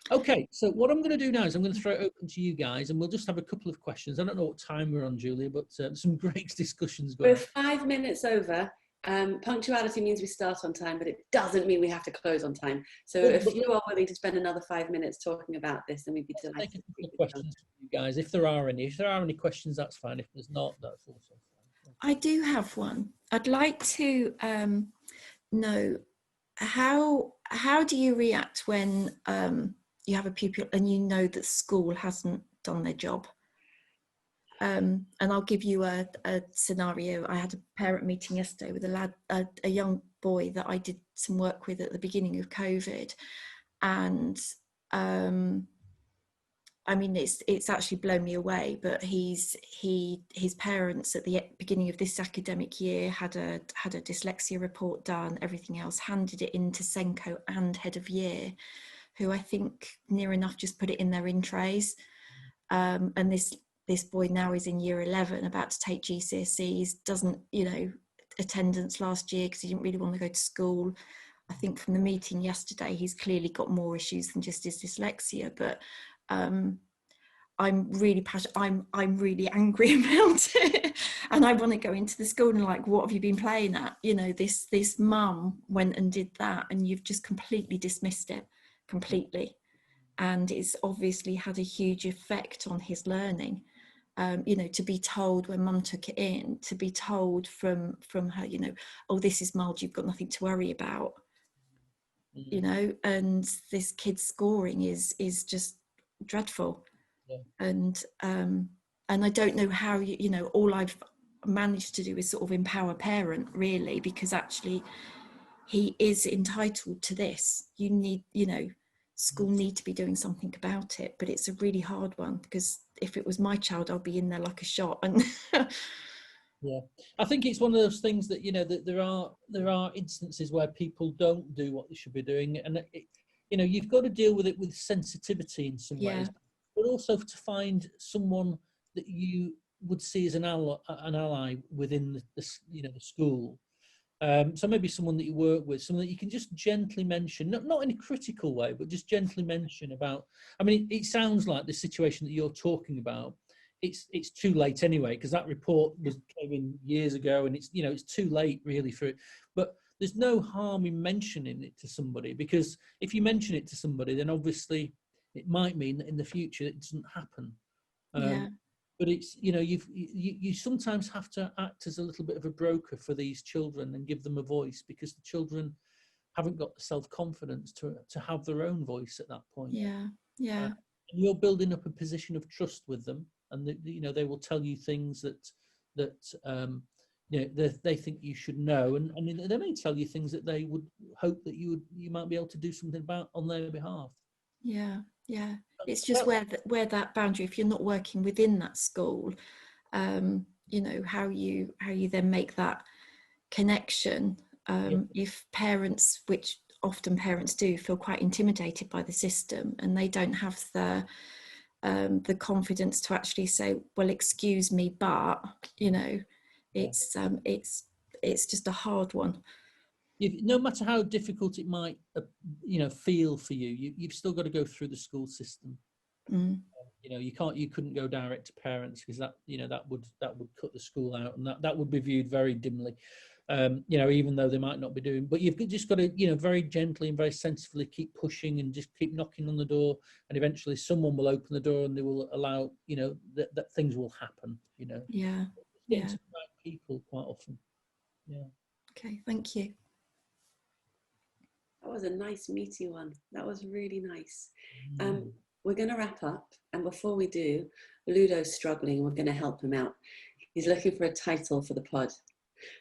Okay, so what I'm going to do now is I'm going to throw it open to you guys, and we'll just have a couple of questions. I don't know what time we're on, Julia, but some great discussions going on. We're 5 minutes over. Punctuality means we start on time, but it doesn't mean we have to close on time. So if you are willing to spend another 5 minutes talking about this, then we'd be delighted. Take a couple of questions from you guys, if there are any. If there are any questions, that's fine. If there's not, that's also fine. I do have one. I'd like to know how do you react when you have a pupil and you know that school hasn't done their job? And I'll give you a scenario. I had a parent meeting yesterday with a young boy that I did some work with at the beginning of COVID, and I mean, it's actually blown me away. But his parents at the beginning of this academic year had a dyslexia report done, everything else, handed it into Senko and head of year, who I think near enough just put it in their in trays. And this this boy now is in year 11, about to take GCSEs, doesn't, you know, attendance last year because he didn't really want to go to school. I think from the meeting yesterday, he's clearly got more issues than just his dyslexia, but I'm really passionate. I'm really angry about it, and I want to go into the school and like, what have you been playing at? You know, this mum went and did that, and you've just completely dismissed it completely, and it's obviously had a huge effect on his learning. You know, to be told when mum took it in, to be told from her, you know, oh, this is mild, you've got nothing to worry about. You know, and this kid's scoring is just dreadful. And I don't know how, you know, all I've managed to do is sort of empower parent, really, because actually he is entitled to this. You need, you know, school need to be doing something about it, but it's a really hard one, because if it was my child, I'd be in there like a shot. And yeah, I think it's one of those things that, you know, that there are instances where people don't do what they should be doing, and it, you know, you've got to deal with it with sensitivity in some ways, but also to find someone that you would see as an ally within the you know, the school. So maybe someone that you work with, someone that you can just gently mention, not in a critical way, but just gently mention about. I mean, it sounds like the situation that you're talking about, it's too late anyway, because that report came in years ago, and it's, you know, it's too late really for it. But there's no harm in mentioning it to somebody, because if you mention it to somebody, then obviously it might mean that in the future it doesn't happen. But it's, you know, you sometimes have to act as a little bit of a broker for these children and give them a voice, because the children haven't got the self-confidence to have their own voice at that point. And you're building up a position of trust with them, and you know, they will tell you things that you know, they think you should know, and I mean, they may tell you things that they would hope that you might be able to do something about on their behalf. It's just where that boundary, if you're not working within that school, you know, how you then make that connection. If parents, which often parents do, feel quite intimidated by the system, and they don't have the confidence to actually say, well, excuse me, but, you know, it's just a hard one. No matter how difficult it might, you know, feel for you, you've still got to go through the school system. You know, you couldn't go direct to parents, because that, you know, that would cut the school out, and that would be viewed very dimly. You know, even though they might not be doing, but you've just got to, you know, very gently and very sensibly keep pushing, and just keep knocking on the door, and eventually someone will open the door, and they will allow, you know, that things will happen. You know. Getting to the right people quite often. Okay, thank you. That was a nice meaty one. That was really nice. We're going to wrap up, and before we do, Ludo's struggling. We're going to help him out. He's looking for a title for the pod.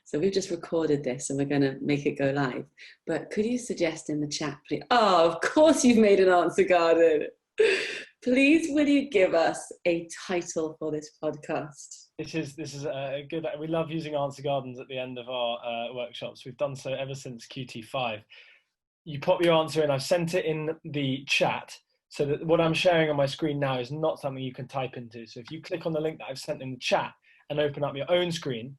So we've just recorded this, and we're going to make it go live. But could you suggest in the chat, please? Oh, of course you've made an answer garden. Please, will you give us a title for this podcast? This is a good. We love using answer gardens at the end of our workshops. We've done so ever since QT5. You pop your answer in. I've sent it in the chat, so that what I'm sharing on my screen now is not something you can type into. So if you click on the link that I've sent in the chat and open up your own screen,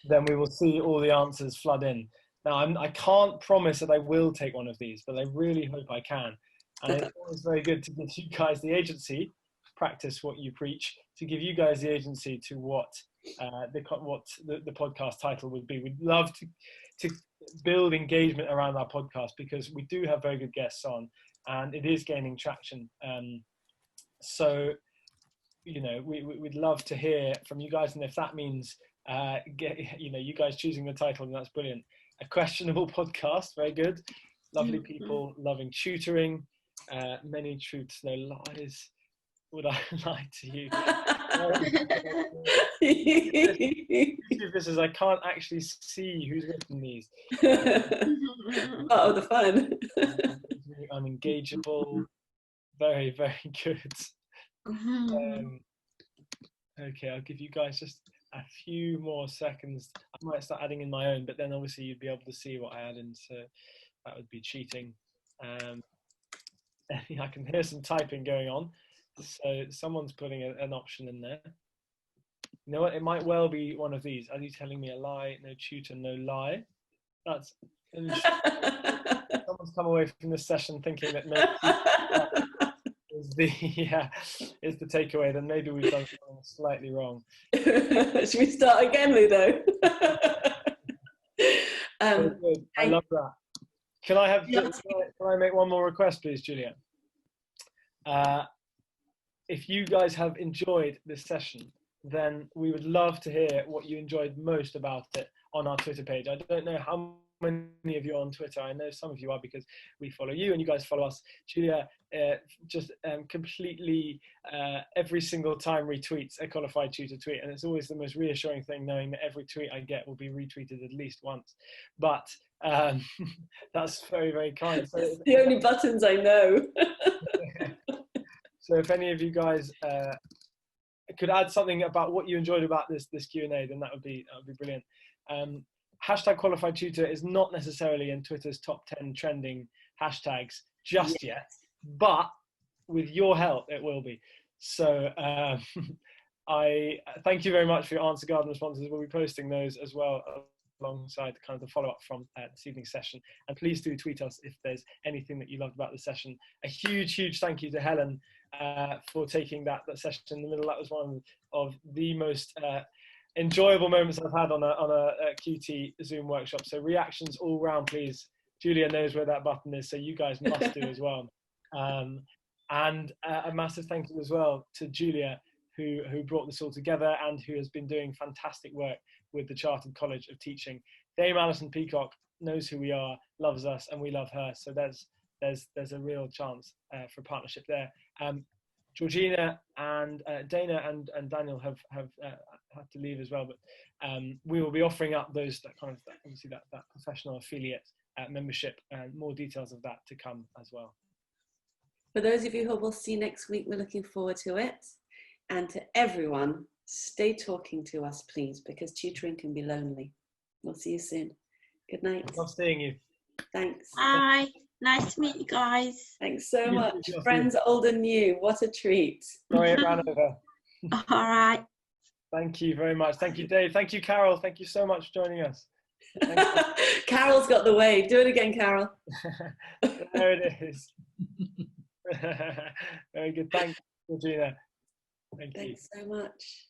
then we will see all the answers flood in. Now, I can't promise that I will take one of these, but I really hope I can. And it's always very good to give you guys the agency, practice what you preach, to give you guys the agency to what the podcast title would be. We'd love to build engagement around our podcast, because we do have very good guests on, and it is gaining traction. So, you know, we'd love to hear from you guys, and if that means you guys choosing the title, then that's brilliant. A questionable podcast, very good. Lovely people, loving tutoring, many truths, no lies. Would I lie to you? This is, I can't actually see who's written these. Part of the fun. Unengageable. Very, very good. Okay, I'll give you guys just a few more seconds. I might start adding in my own, but then obviously you'd be able to see what I add in, so that would be cheating. I can hear some typing going on. So someone's putting an option in there. You know what? It might well be one of these. Are you telling me a lie? No tutor, no lie. That's someone's come away from this session thinking that no is the is the takeaway. Then maybe we've done something slightly wrong. Should we start again, Ludo? I love that. Can I make one more request, please, Julia? If you guys have enjoyed this session, then we would love to hear what you enjoyed most about it on our Twitter page. I don't know how many of you are on Twitter. I know some of you are because we follow you and you guys follow us. Julia just completely every single time retweets a qualified tutor tweet, and it's always the most reassuring thing knowing that every tweet I get will be retweeted at least once. But that's very, very kind. So it's the only buttons I know. So if any of you guys could add something about what you enjoyed about this Q&A, then that would be brilliant. Hashtag qualified tutor is not necessarily in Twitter's top 10 trending hashtags just yet, but with your help, it will be. So I thank you very much for your answer garden responses. We'll be posting those as well alongside kind of the follow-up from this evening's session. And please do tweet us if there's anything that you loved about the session. A huge thank you to Helen for taking that session in the middle. That was one of the most enjoyable moments I've had on a QT Zoom workshop. So reactions all round, please. Julia knows where that button is, so you guys must do as well. And a massive thank you as well to Julia, who brought this all together and who has been doing fantastic work with the Chartered College of Teaching. Dame Alison Peacock knows who we are, loves us, and we love her. So there's a real chance for partnership there. Georgina and Dana and Daniel have had to leave as well, but we will be offering up obviously that professional affiliate membership, and more details of that to come as well. For those of you who we'll see next week, we're looking forward to it. And to everyone, stay talking to us, please, because tutoring can be lonely. We'll see you soon. Good night. Love seeing you. Thanks. Bye. Nice to meet you guys. Thanks so much. Friends old and new. What a treat. Sorry it ran over. All right. Thank you very much. Thank you, Dave. Thank you, Carol. Thank you so much for joining us. Carol's got the wave. Do it again, Carol. There it is. Very good. Thanks, Georgina. Thanks so much.